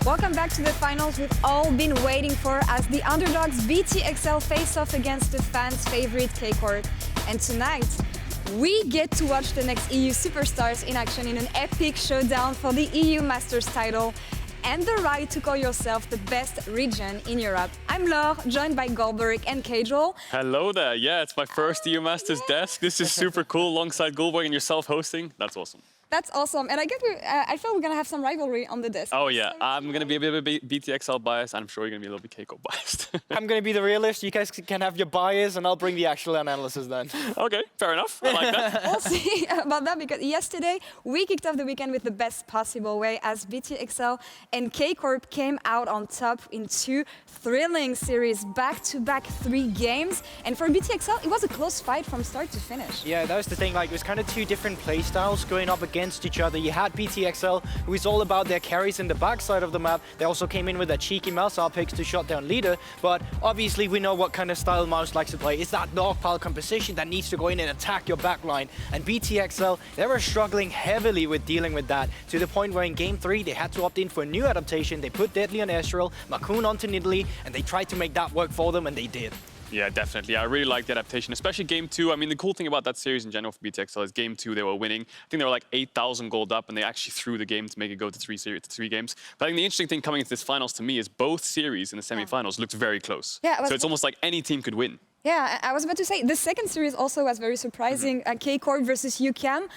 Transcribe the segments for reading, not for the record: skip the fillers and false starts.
Welcome back to the finals we've all been waiting for as the underdogs BTXL face off against the fans' favorite Corp. And tonight, we get to watch the next EU superstars in action in an epic showdown for the EU Masters title and the right to call yourself the best region in Europe. I'm Laure, joined by Goldberg and Kajol. Hello there. Yeah, it's my first EU Masters desk. This is super cool, alongside Goldberg and yourself hosting. That's awesome. That's awesome. And I guess I feel we're going to have some rivalry on the desk. Oh, yeah. I'm going to be a bit of a BTXL biased, and I'm sure you're going to be a little bit Corp biased. I'm going to be the realist. You guys can have your bias, and I'll bring the actual analysis then. Okay, fair enough. I like that. We'll see about that, because yesterday we kicked off the weekend with the best possible way as BTXL and Corp came out on top in two thrilling series, back-to-back 3 games. And for BTXL, it was a close fight from start to finish. Yeah, that was the thing. Like, it was kind of 2 different playstyles going up against each other. You had BTXL, who is all about their carries in the backside of the map. They also came in with their cheeky mouse picks to shut down leader, but obviously we know what kind of style Mouse likes to play. It's that dog pile composition that needs to go in and attack your backline. And BTXL, they were struggling heavily with dealing with that, to the point where in Game 3 they had to opt in for a new adaptation. They put Deadly on Ezreal, Markoon onto Nidalee, and they tried to make that work for them, and they did. Yeah, definitely. I really like the adaptation, especially Game 2. I mean, the cool thing about that series in general for BTXL is Game 2, they were winning. I think they were like 8,000 gold up, and they actually threw the game to make it go to 3 games. But I think the interesting thing coming into this finals to me is both series in the semifinals looked very close. Yeah, so it's almost like any team could win. Yeah, I was about to say, the second series also was very surprising. Corp versus UCAM.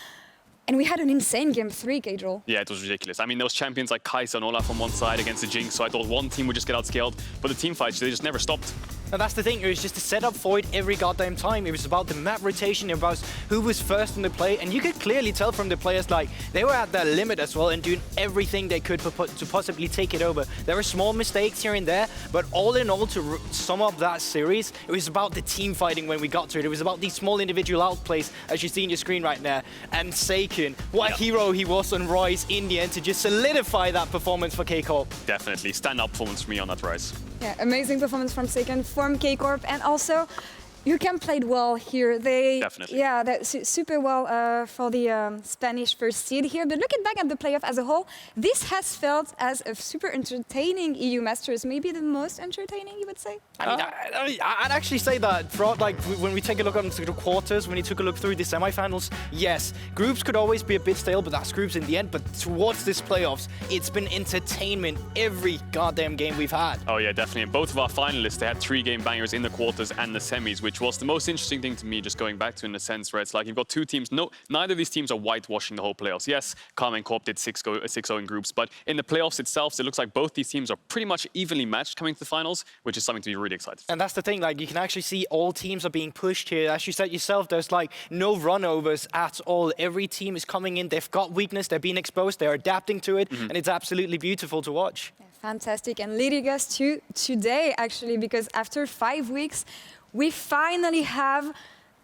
And we had an insane Game 3, Kajol. Yeah, it was ridiculous. I mean, there was champions like Kai'Sa and Olaf on one side against the Jinx, so I thought one team would just get outscaled. But the team fights, they just never stopped. And that's the thing, it was just a setup for it every goddamn time. It was about the map rotation, about who was first in the play, and you could clearly tell from the players, like, they were at their limit as well and doing everything they could to possibly take it over. There were small mistakes here and there, but all in all, to sum up that series, it was about the team fighting when we got to it. It was about these small individual outplays, as you see on your screen right now. And Saken, what hero he was on Rise in the end to just solidify that performance for Corp. Definitely. Stand-up performance for me on that Rise. Yeah, amazing performance from Saken, from Corp, and also UCAM played well here. Definitely. Yeah, super well for the Spanish first seed here. But looking back at the playoff as a whole, this has felt as a super entertaining EU Masters, maybe the most entertaining, you would say? I mean, I'd actually say that throughout, like, when we take a look into the quarters, when you took a look through the semifinals, yes, groups could always be a bit stale, but that's groups in the end. But towards this playoffs, it's been entertainment every goddamn game we've had. Oh yeah, definitely. And both of our finalists, they had 3 game bangers in the quarters and the semis, which was the most interesting thing to me, just going back to in the sense where it's like you've got 2 teams. No, neither of these teams are whitewashing the whole playoffs. Yes, Karmine and Corp did 6-0 in groups, but in the playoffs itself, it looks like both these teams are pretty much evenly matched coming to the finals, which is something to be really excited for. And that's the thing, like, you can actually see all teams are being pushed here. As you said yourself, there's like no runovers at all. Every team is coming in, they've got weakness, they're being exposed, they're adapting to it, and it's absolutely beautiful to watch. Yeah, fantastic, and leading us to today, actually, because after 5 weeks, we finally have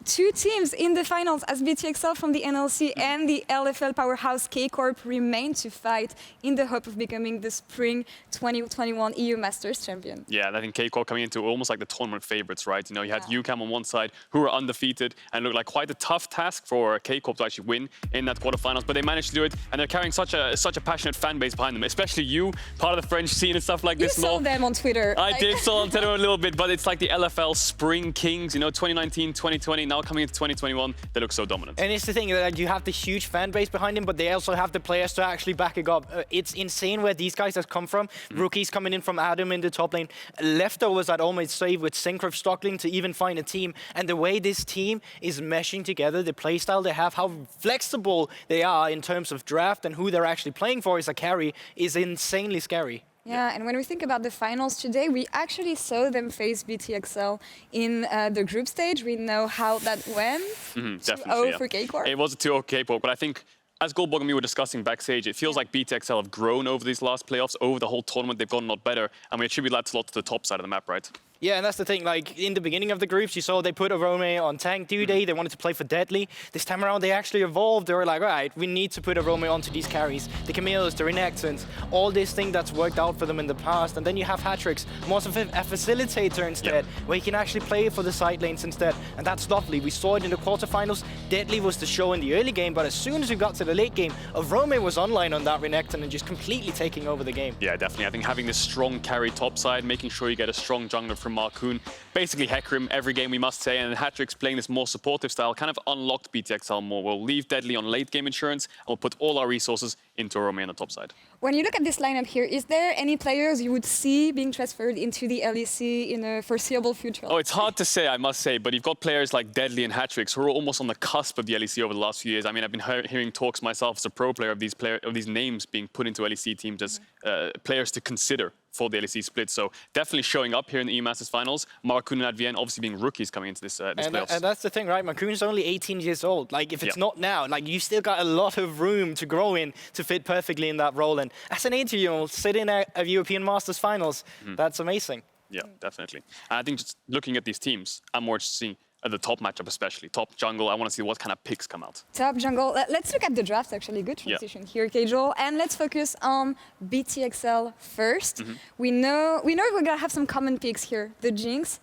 2 teams in the finals as BTXL from the NLC and the LFL powerhouse Corp remain to fight in the hope of becoming the Spring 2021 EU Masters champion. Yeah, and I think Corp coming into almost like the tournament favorites, right? You know, you had UCAM on one side who were undefeated and looked like quite a tough task for Corp to actually win in that quarterfinals, but they managed to do it, and they're carrying such a passionate fan base behind them, especially you, part of the French scene and stuff like this. You saw them on Twitter. I did saw on Twitter a little bit, but it's like the LFL Spring Kings, you know, 2019, 2020, now coming into 2021, they look so dominant. And it's the thing that you have the huge fan base behind him, but they also have the players to actually back it up. It's insane where these guys have come from. Rookies coming in from Adam in the top lane, leftovers at almost save with Cinkrof struggling to even find a team. And the way this team is meshing together, the playstyle they have, how flexible they are in terms of draft and who they're actually playing for as a carry is insanely scary. Yeah, and when we think about the finals today, we actually saw them face BTXL in the group stage. We know how that went. Definitely, for Corp. It was a 2-0 Corp, but I think, as Goldberg and me were discussing backstage, it feels like BTXL have grown over these last playoffs, over the whole tournament. They've gotten a lot better, and we attribute that a lot to the top side of the map, right? Yeah, and that's the thing. Like, in the beginning of the groups, you saw they put Orome on tank duty. They wanted to play for deadly. This time around, they actually evolved. They were like, all right, we need to put Orome onto these carries. The Camille's, the Renekton's, all this thing that's worked out for them in the past. And then you have Hatrixx, more of a facilitator instead, where he can actually play for the side lanes instead. And that's lovely. We saw it in the quarterfinals. Deadly was the show in the early game, but as soon as we got to the late game, Orome was online on that Renekton and just completely taking over the game. Yeah, definitely. I think having this strong carry topside, making sure you get a strong jungler from Markoon, basically Hecarim every game, we must say, and Hatrixx playing this more supportive style kind of unlocked BTXL more. We'll leave Deadly on late game insurance and we'll put all our resources into Orome on the top side. When you look at this lineup here, is there any players you would see being transferred into the LEC in a foreseeable future? Oh, it's hard to say, I must say, but you've got players like Deadly and Hatrixx who are almost on the cusp of the LEC over the last few years. I mean, I've been hearing talks myself as a pro player of these names being put into LEC teams as players to consider for the LEC split. So definitely showing up here in the EU Masters finals. Markoon and Advienne obviously being rookies coming into this playoffs. And that's the thing, right? Markoon's only 18 years old. Like, if it's not now, like, you still got a lot of room to grow in to fit perfectly in that role. And as an 18-year-old sitting at a European Masters finals, that's amazing. Yeah, definitely. And I think just looking at these teams, I'm more interested to see the top matchup especially. Top jungle, I want to see what kind of picks come out. Top jungle. Let's look at the draft, actually. Good transition here, Kajol. And let's focus on BTXL first. We know we're going to have some common picks here. The Jinx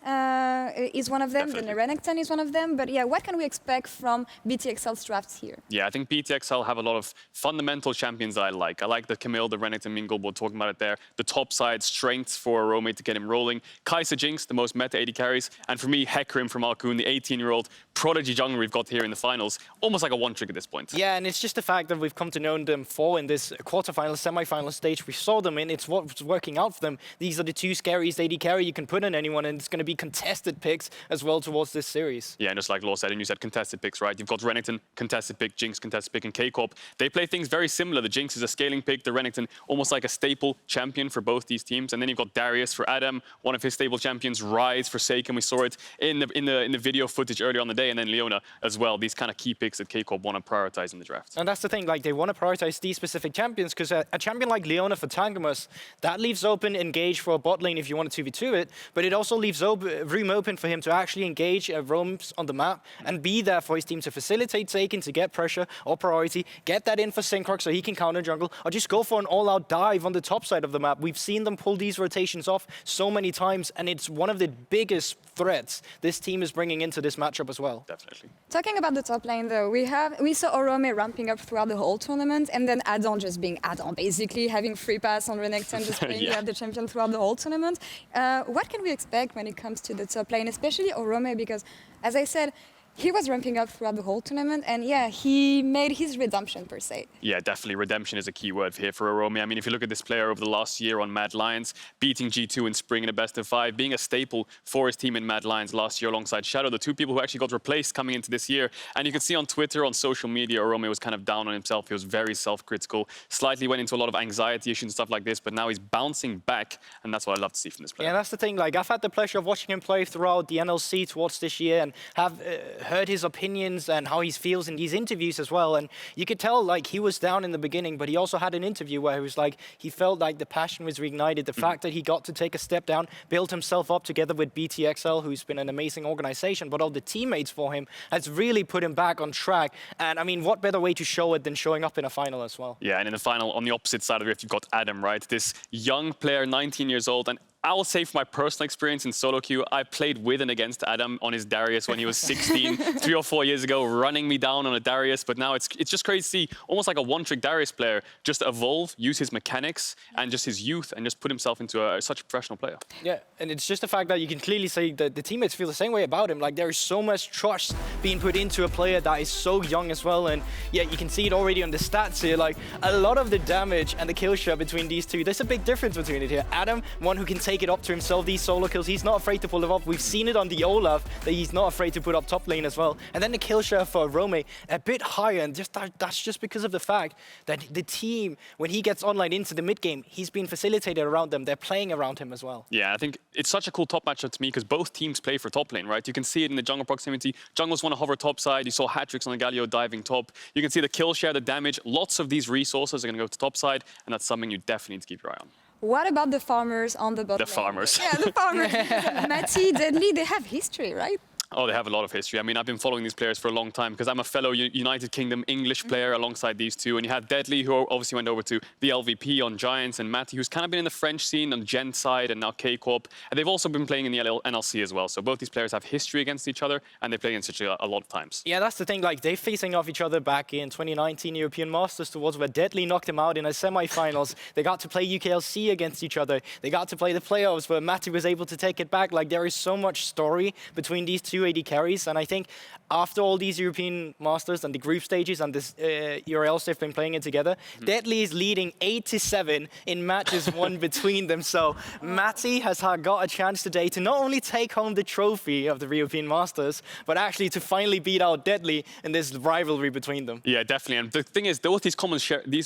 is one of them. Definitely. The Renekton is one of them. But yeah, what can we expect from BTXL's drafts here? Yeah, I think BTXL have a lot of fundamental champions that I like. I like the Camille, the Renekton mingle, we're talking about it there. The top side strengths for Orome to get him rolling. Kai'Sa Jinx, the most meta AD carries. And for me, Hecarim from Markoon, the 18-year-old prodigy jungler we've got here in the finals. Almost like a one-trick at this point. Yeah, and it's just the fact that we've come to know them for in this quarterfinal, semi-final stage we saw them in. It's what's working out for them. These are the two scariest AD carry you can put on anyone, and it's going to be contested picks as well towards this series. Yeah, and just like Law said, and you said contested picks, right? You've got Renekton, contested pick, Jinx, contested pick, and Corp. They play things very similar. The Jinx is a scaling pick, the Renekton almost like a staple champion for both these teams. And then you've got Darius for Adam, one of his stable champions, Rise for Saken. We saw it in the video footage earlier on the day, and then Leona as well. These kind of key picks that Corp want to prioritize in the draft. And that's the thing, like, they want to prioritize these specific champions because a champion like Leona for Targamas, that leaves open engage for a bot lane if you want to 2v2 it, but it also leaves room open for him to actually engage roams on the map and be there for his team to facilitate Saken to get pressure or priority, get that in for Cinkrof so he can counter jungle, or just go for an all-out dive on the top side of the map. We've seen them pull these rotations off so many times, and it's one of the biggest threats this team is bringing into this matchup as well. Definitely. Talking about the top lane, though, we saw Orome ramping up throughout the whole tournament, and then Adam just being Adam, basically having free pass on Renekton, just playing the champion throughout the whole tournament. What can we expect when it comes to the top lane, especially Orome? Because, as I said, he was ramping up throughout the whole tournament, and yeah, he made his redemption per se. Yeah, definitely. Redemption is a key word here for Orome. I mean, if you look at this player over the last year on Mad Lions, beating G2 in spring in a best of 5, being a staple for his team in Mad Lions last year alongside Shadow, the two people who actually got replaced coming into this year. And you could see on Twitter, on social media, Orome was kind of down on himself. He was very self-critical, slightly went into a lot of anxiety issues and stuff like this, but now he's bouncing back, and that's what I love to see from this player. Yeah, that's the thing. Like, I've had the pleasure of watching him play throughout the NLC towards this year and have heard his opinions and how he feels in these interviews as well. And you could tell, like, he was down in the beginning, but he also had an interview where he was like, he felt like the passion was reignited. The fact that he got to take a step down, build himself up together with BTXL, who's been an amazing organization, but all the teammates for him has really put him back on track. And I mean, what better way to show it than showing up in a final as well? Yeah, and in the final, on the opposite side of the rift, you've got Adam, right? This young player, 19 years old, and I will say from my personal experience in solo queue, I played with and against Adam on his Darius when he was 16, 3 or 4 years ago, running me down on a Darius. But now it's just crazy to see almost like a one-trick Darius player just evolve, use his mechanics and just his youth and just put himself into such a professional player. Yeah, and it's just the fact that you can clearly say that the teammates feel the same way about him. Like, there is so much trust being put into a player that is so young as well. And yeah, you can see it already on the stats here. Like, a lot of the damage and the kill share between these two, there's a big difference between it here. Adam, one who can take it up to himself, these solo kills, he's not afraid to pull them off. We've seen it on the Olaf that he's not afraid to put up top lane as well. And then the kill share for Orome a bit higher, and that's just because of the fact that the team, when he gets online into the mid game, he's been facilitated around them. They're playing around him as well. Yeah, I think it's such a cool top matchup to me because both teams play for top lane, right? You can see it in the jungle proximity. Jungles want to hover top side. You saw Hatrixx on the Galio diving top. You can see the kill share, the damage. Lots of these resources are going to go to top side, and that's something you definitely need to keep your eye on. What about the farmers on the bottom? The farmers. Yeah, the farmers. xMatty, Deadly, they have history, right? Oh, they have a lot of history. I mean, I've been following these players for a long time because I'm a fellow United Kingdom English player alongside these two. And you had Deadly, who obviously went over to the LVP on Giants, and Matty, who's kind of been in the French scene on Gen side and now Corp. And they've also been playing in the NLC as well. So both these players have history against each other, and they play against each other a lot of times. Yeah, that's the thing. Like, they're facing off each other back in 2019 European Masters towards where Deadly knocked him out in a semi-finals. They got to play UKLC against each other. They got to play the playoffs where Matty was able to take it back. Like, there is so much story between these two AD carries. And I think after all these European Masters and the group stages and this URLs they've been playing it together, Deadly is leading 8-7 in matches won between them. So Matty has got a chance today to not only take home the trophy of the European Masters, but actually to finally beat out Deadly in this rivalry between them. Yeah, definitely. And the thing is, both these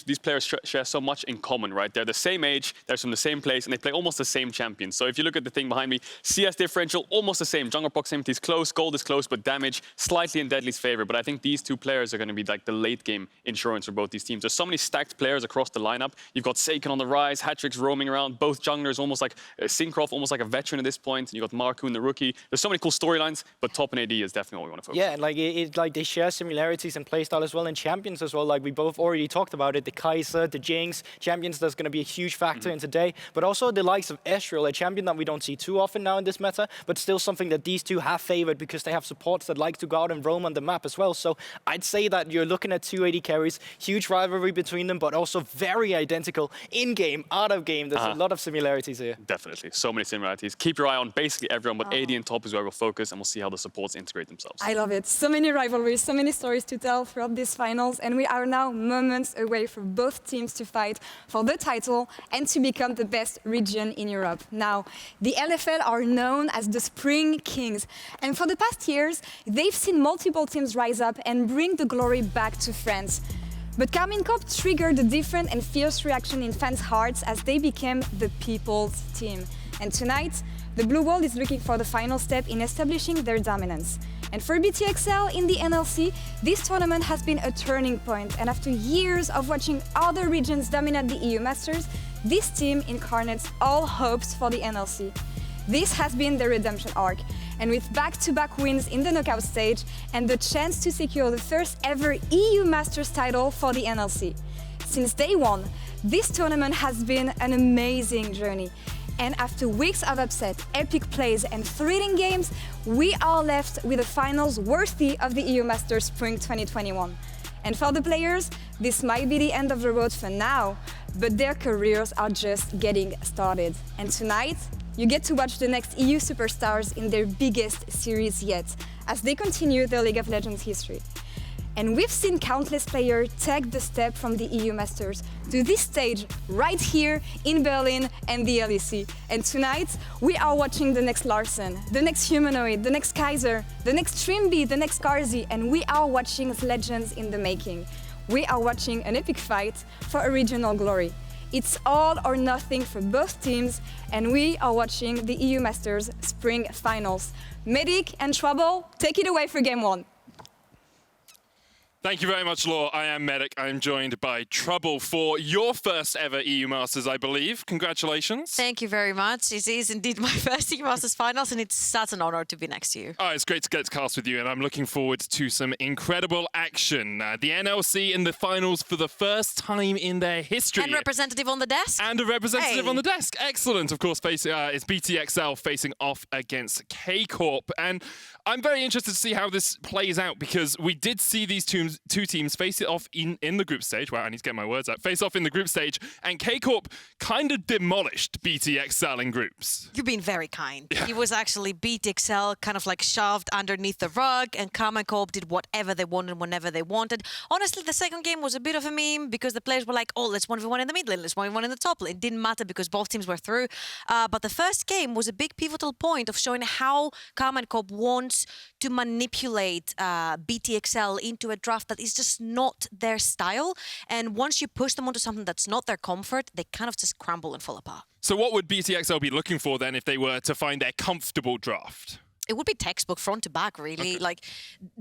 these players share so much in common, right? They're the same age, they're from the same place, and they play almost the same champions. So if you look at the thing behind me, CS differential, almost the same. Jungle proximity is close, gold is close, but damage slightly in Deadly's favor. But I think these two players are going to be like the late game insurance for both these teams. There's so many stacked players across the lineup. You've got Saken on the rise, Hatrixx roaming around, both junglers almost like Cinkrof, almost like a veteran at this point. And you've got Markoon, the rookie. There's so many cool storylines, but top and AD is definitely what we want to focus on. Yeah, and like they share similarities in playstyle as well, and champions as well. Like we both already talked about it, the Kai'Sa, the Jinx, champions that's going to be a huge factor in today. But also the likes of Ezreal, a champion that we don't see too often now in this meta, but still something that these two have favored because they have supports that like to go out and roam on the map as well. So I'd say that you're looking at two AD carries, huge rivalry between them, but also very identical in-game, out-of-game. There's a lot of similarities here. Definitely, so many similarities. Keep your eye on basically everyone, but AD and top is where we'll focus, and we'll see how the supports integrate themselves. I love it. So many rivalries, so many stories to tell throughout these finals, and we are now moments away for both teams to fight for the title and to become the best region in Europe. Now, the LFL are known as the Spring Kings, and for the past years, they've seen multiple teams rise up and bring the glory back to France. But Karmine Corp triggered a different and fierce reaction in fans' hearts as they became the people's team. And tonight, the Blue World is looking for the final step in establishing their dominance. And for BTXL in the NLC, this tournament has been a turning point. And after years of watching other regions dominate the EU Masters, this team incarnates all hopes for the NLC. This has been the redemption arc, and with back-to-back wins in the knockout stage and the chance to secure the first ever EU Masters title for the NLC. Since day one, this tournament has been an amazing journey. And after weeks of upset, epic plays and thrilling games, we are left with a finals worthy of the EU Masters Spring 2021. And for the players, this might be the end of the road for now, but their careers are just getting started. And tonight, you get to watch the next EU superstars in their biggest series yet, as they continue their League of Legends history. And we've seen countless players take the step from the EU Masters to this stage right here in Berlin and the LEC. And tonight, we are watching the next Larsen, the next Humanoid, the next Kaiser, the next Trimby, the next Karzi, and we are watching legends in the making. We are watching an epic fight for a regional glory. It's all or nothing for both teams, and we are watching the EU Masters Spring Finals. Medic and Trouble, take it away for Game 1. Thank you very much, Law. I am Medic. I am joined by Trouble for your first ever EU Masters, I believe. Congratulations. Thank you very much. It is indeed my first EU Masters finals, and it's such an honor to be next to you. Oh, it's great to get to cast with you, and I'm looking forward to some incredible action. The NLC in the finals for the first time in their history. And representative on the desk. And a representative on the desk. Excellent. Of course, it's BTXL facing off against Corp. And I'm very interested to see how this plays out, because we did see these two teams face it off in the group stage. Wow, I need to get my words out. Face off in the group stage, and Corp kind of demolished BTXL in groups. You've been very kind. Yeah. It was actually BTXL kind of like shoved underneath the rug, and Karmine Corp did whatever they wanted whenever they wanted. Honestly, the second game was a bit of a meme because the players were like, oh, let's 1v1 in the mid lane, let's 1v1 in the top lane. It didn't matter because both teams were through. But the first game was a big pivotal point of showing how Karmine Corp wants to manipulate BTXL into a draft that is just not their style. And once you push them onto something that's not their comfort, they kind of just crumble and fall apart. So what would BTXL be looking for then if they were to find their comfortable draft? It would be textbook front to back, really. Like,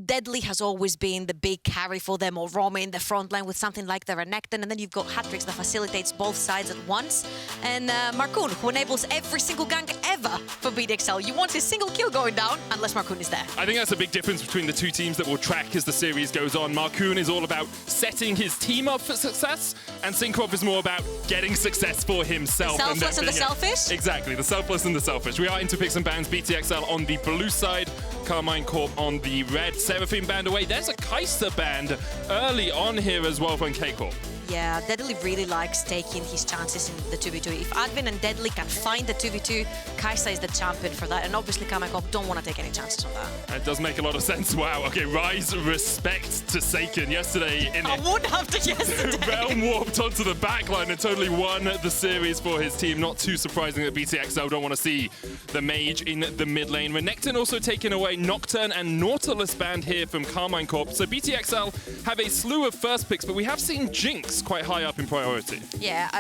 Deadly has always been the big carry for them, or Orome in the front line with something like the Renekton, and then you've got Hatrixx that facilitates both sides at once, and Markoon, who enables every single gank ever for BTXL. You want his single kill going down, unless Markoon is there. I think that's a big difference between the two teams that will track as the series goes on. Markoon is all about setting his team up for success, and Cinkrof is more about getting success for himself. The selfless and the selfish? Exactly, the selfless and the selfish. We are into picks and bans. BTXL on the blue side, Karmine Corp on the red. Seraphine banned away. There's a Kai'Sa banned early on here as well from K-Corp. Yeah, Deadly really likes taking his chances in the 2v2. If Advienne and Deadly can find the 2v2, Kai'Sa is the champion for that. And obviously, Karmine Corp don't want to take any chances on that. It does make a lot of sense. Wow. Okay, Rise respect to Saken yesterday. I would have to yesterday. Realm warped onto the backline and totally won the series for his team. Not too surprising that BTXL don't want to see the mage in the mid lane. Renekton also taken away. Nocturne and Nautilus banned here from Karmine Corp. So BTXL have a slew of first picks, but we have seen Jinx quite high up in priority. Yeah,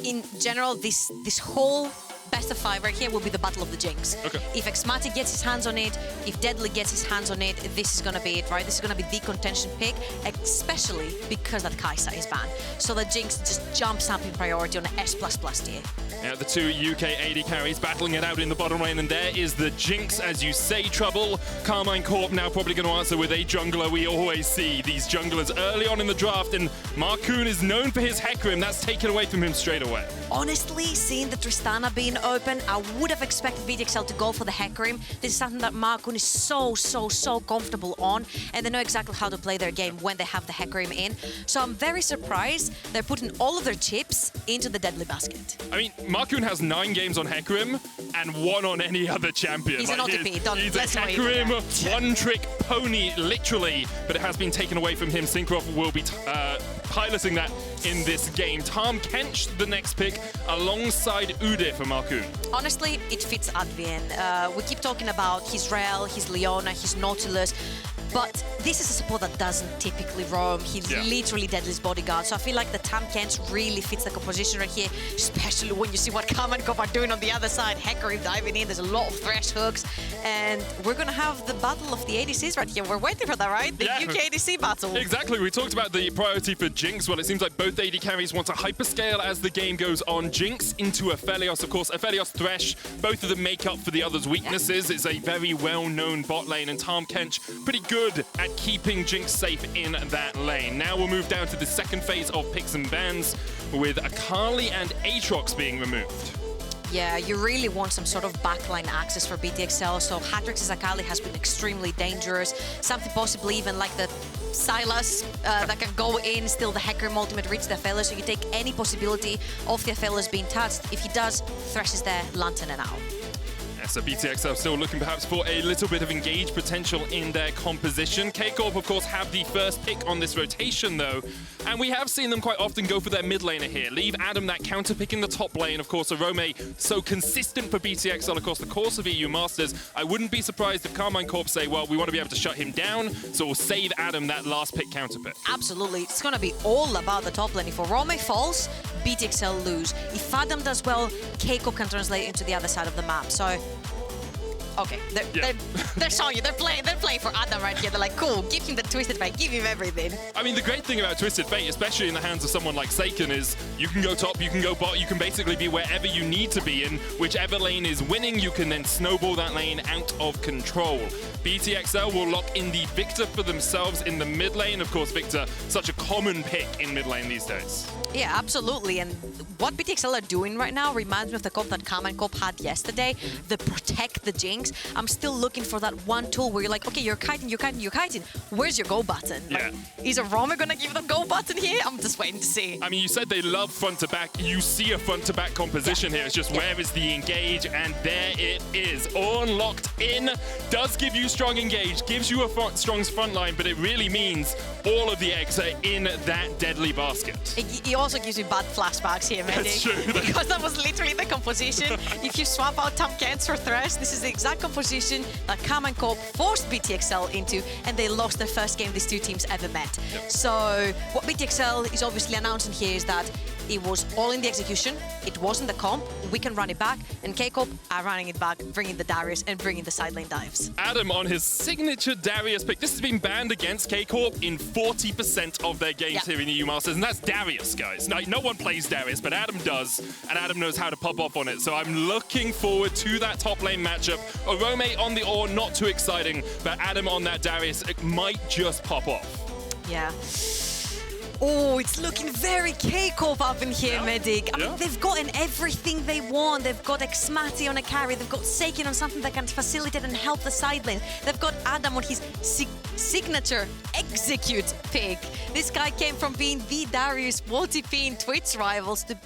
in general, this whole best of 5 right here will be the battle of the Jinx. Okay. If xMatty gets his hands on it, if Deadly gets his hands on it, this is going to be it, right? This is going to be the contention pick, especially because that Kai'Sa is banned. So the Jinx just jumps up in priority on the S++ tier. Yeah, the two UK AD carries battling it out in the bottom lane, and there is the Jinx, as you say, trouble. Karmine Corp now probably going to answer with a jungler. We always see these junglers early on in the draft, and Markoon is known for his Hecarim. That's taken away from him straight away. Honestly, seeing the Tristana being open, I would have expected BTXL to go for the Hecarim. This is something that Markoon is so comfortable on, and they know exactly how to play their game when they have the Hecarim in. So I'm very surprised they're putting all of their chips into the Deadly basket. I mean, Markoon has 9 games on Hecarim and 1 on any other champion. He's an OTP. He's a Hecarim one-trick pony, literally, but it has been taken away from him. Cinkrof will be piloting that in this game. TahmKench, the next pick, alongside Udyr for Markoon. Honestly, it fits Advienne. We keep talking about his Rel, his Leona, his Nautilus, but this is a support that doesn't typically roam. He's literally Deadly's bodyguard. So I feel like the TahmKench really fits the composition right here, especially when you see what Karmine Corp are doing on the other side. Hecarim diving in, there's a lot of Thresh hooks, and we're going to have the battle of the ADCs right here. We're waiting for that, right? The UK ADC battle. Exactly. We talked about the priority for Jinx. Well, it seems like both AD carries want to hyperscale as the game goes on. Jinx into Aphelios, of course. Aphelios, Thresh, both of them make up for the other's weaknesses. It's a very well-known bot lane, and TahmKench pretty good at keeping Jinx safe in that lane. Now we'll move down to the second phase of picks and bans with Akali and Hatrixx being removed. Yeah, you really want some sort of backline access for BTXL, so Hatrixx's Akali has been extremely dangerous. Something possibly even like the Sylas that can go in, still the Hecarim ultimate reach the Aphelios, so you take any possibility of the Aphelios being touched. If he does, Thresh is there, Lantern and out. So BTXL still looking perhaps for a little bit of engaged potential in their composition. K-Corp, of course, have the first pick on this rotation, though. And we have seen them quite often go for their mid laner here. Leave Adam that counter pick in the top lane. Of course, Orome so consistent for BTXL across the course of EU Masters. I wouldn't be surprised if Karmine Corp say, well, we want to be able to shut him down, so we'll save Adam that last pick counter pick. Absolutely. It's going to be all about the top lane. If Orome falls, BTXL lose. If Adam does well, K-Corp can translate into the other side of the map. So okay, they're showing you. They're playing for Adam right here. They're like, cool, give him the TwistedFate, give him everything. I mean, the great thing about TwistedFate, especially in the hands of someone like Saken, is you can go top, you can go bot, you can basically be wherever you need to be in. Whichever lane is winning, you can then snowball that lane out of control. BTXL will lock in the Viktor for themselves in the mid lane. Of course, Viktor, such a common pick in mid lane these days. Yeah, absolutely. And what BTXL are doing right now reminds me of the comp that Karmine Corp had yesterday, the protect the Jinx. I'm still looking for that one tool where you're like, okay, you're kiting. Where's your go button? Yeah. Like, is Orome going to give the go button here? I'm just waiting to see. I mean, you said they love front to back. You see a front to back composition here. It's just where is the engage? And there it is. Ornn locked in. Does give you strong engage. Gives you a strong front line, but it really means all of the eggs are in that deadly basket. It also gives me bad flashbacks here, man. That's true. Because that was literally the composition. If you swap out TahmKench for Thresh, this is the exact composition that Karmine Corp forced BTXL into, and they lost their first game these two teams ever met. Yep. So what BTXL is obviously announcing here is that It was all in the execution. It wasn't the comp. We can run it back. And K-Corp are running it back, bringing the Darius and bringing the side lane dives. Adam on his signature Darius pick. This has been banned against K-Corp in 40% of their games here in EU Masters, and that's Darius, guys. No one plays Darius, but Adam does, and Adam knows how to pop off on it. So I'm looking forward to that top lane matchup. Orome on the Ornn, not too exciting, but Adam on that Darius, it might just pop off. Yeah. Oh, it's looking very K-Corp up in here, Medic. I mean, they've gotten everything they want. They've got xMatty on a carry. They've got Saken on something that can facilitate and help the side lane. They've got Adam on his signature execute pick. This guy came from being the Darius 40p in Twitch rivals to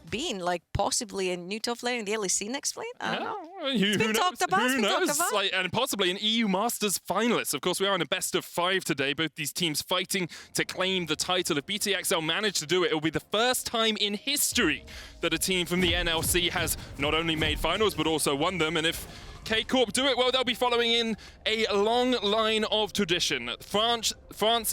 being like possibly a new top lane in the early scene next lane. I don't know. Who knows? Talked about. Who knows? Like, and possibly an EU Masters finalist. Of course, we are in a best of 5 today. Both these teams fighting to claim the title. If BTXL manage to do it, it will be the first time in history that a team from the NLC has not only made finals, but also won them. And if K-Corp do it, well, they'll be following in a long line of tradition. France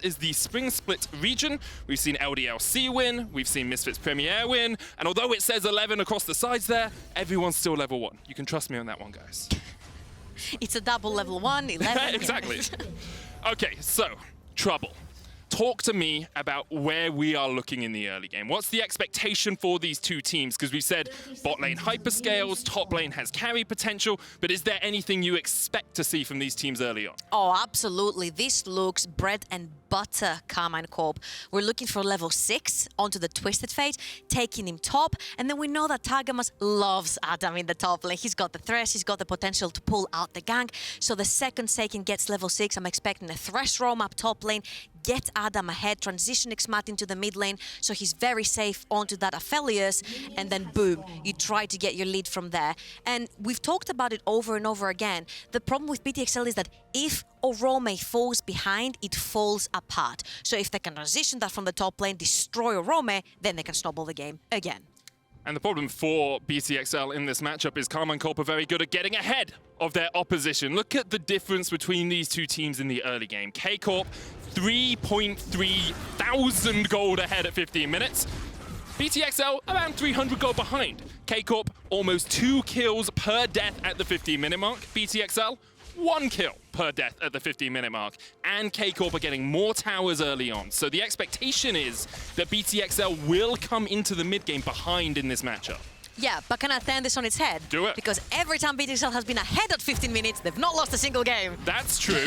is the spring split region. We've seen LDLC win, we've seen Misfits Premier win, and although it says 11 across the sides there, everyone's still level 1. You can trust me on that one, guys. It's a double level 1, 11. Exactly. Okay, so, trouble. Talk to me about where we are looking in the early game. What's the expectation for these two teams? Because we said bot lane hyperscales, top lane has carry potential, but is there anything you expect to see from these teams early on? Oh, absolutely. This looks bread and butter, Karmine Corp. We're looking for level 6 onto the TwistedFate, taking him top, and then we know that Targamas loves Adam in the top lane. He's got the Thresh, he's got the potential to pull out the gank, so the second Saken gets level 6, I'm expecting a Thresh roam up top lane, get Adam ahead, transition xMatty into the mid lane, so he's very safe onto that Aphelios, and then boom, you try to get your lead from there. And we've talked about it over and over again. The problem with BTXL is that if Orome falls behind, it falls apart. So if they can transition that from the top lane, destroy Orome, then they can snowball the game again. And the problem for BTXL in this matchup is Karmine Corp are very good at getting ahead of their opposition. Look at the difference between these two teams in the early game. K-Corp, 3.3 thousand gold ahead at 15 minutes. BTXL, around 300 gold behind. K-Corp, almost 2 kills per death at the 15-minute mark. BTXL, 1 kill per death at the 15-minute mark. And K-Corp are getting more towers early on. So the expectation is that BTXL will come into the mid-game behind in this matchup. Yeah, but can I turn this on its head? Do it. Because every time BTXL has been ahead at 15 minutes, they've not lost a single game. That's true.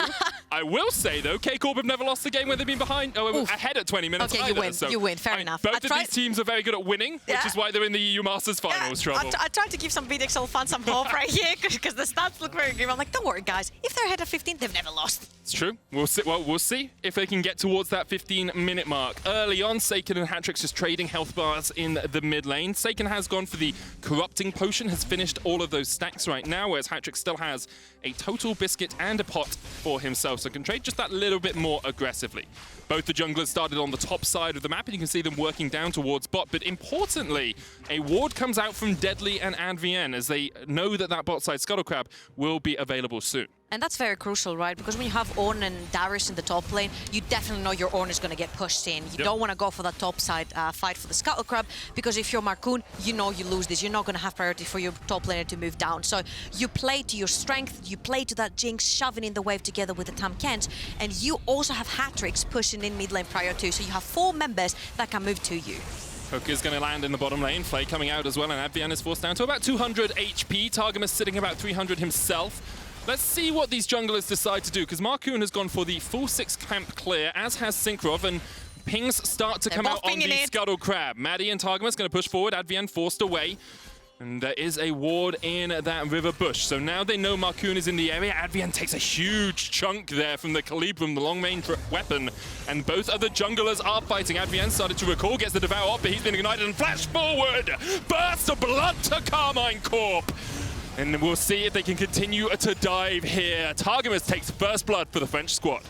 I will say, though, K-Corp have never lost a game where they've been behind, ahead at 20 minutes Okay, either. you win. So, you win. Fair enough. Both of these teams are very good at winning, which is why they're in the EU Masters Finals trouble. I tried to give some BTXL fans some hope right here because the stats look very good. I'm like, don't worry, guys. If they're ahead at 15, they've never lost. It's true. We'll see. Well, we'll see if they can get towards that 15-minute mark. Early on, Saken and Hatrixx just trading health bars in the mid lane. Saken has gone for the corrupting potion, has finished all of those stacks right now, whereas Hatrixx still has a total biscuit and a pot for himself, so can trade just that little bit more aggressively. Both the junglers started on the top side of the map, and you can see them working down towards bot, but importantly, a ward comes out from Deadly and Advienne as they know that that bot side Scuttle Crab will be available soon. And that's very crucial, right? Because when you have Ornn and Darius in the top lane, you definitely know your Ornn is going to get pushed in. You don't want to go for that top side fight for the Scuttle Crab, because if you're Markoon, you know you lose this. You're not going to have priority for your top laner to move down. So you play to your strength, you play to that Jinx, shoving in the wave together with the TahmKench, and you also have Hatrixx pushing in mid lane prior to, so you have 4 members that can move to you. Hook is going to land in the bottom lane. Flay coming out as well, and Advienne is forced down to about 200 HP. Targamas sitting about 300 himself. Let's see what these junglers decide to do, because Markoon has gone for the full 6 camp clear, as has Cinkrof, and pings start to come out on the Scuttle Crab. Maddie and Targamas going to push forward, Advienne forced away, and there is a ward in that river bush. So now they know Markoon is in the area. Advienne takes a huge chunk there from the Calibrum, the long-range weapon, and both other junglers are fighting. Advienne started to recall, gets the Devour up, but he's been ignited and flash forward! Burst of blood to Karmine Corp! And we'll see if they can continue to dive here. Targamas takes first blood for the French squad.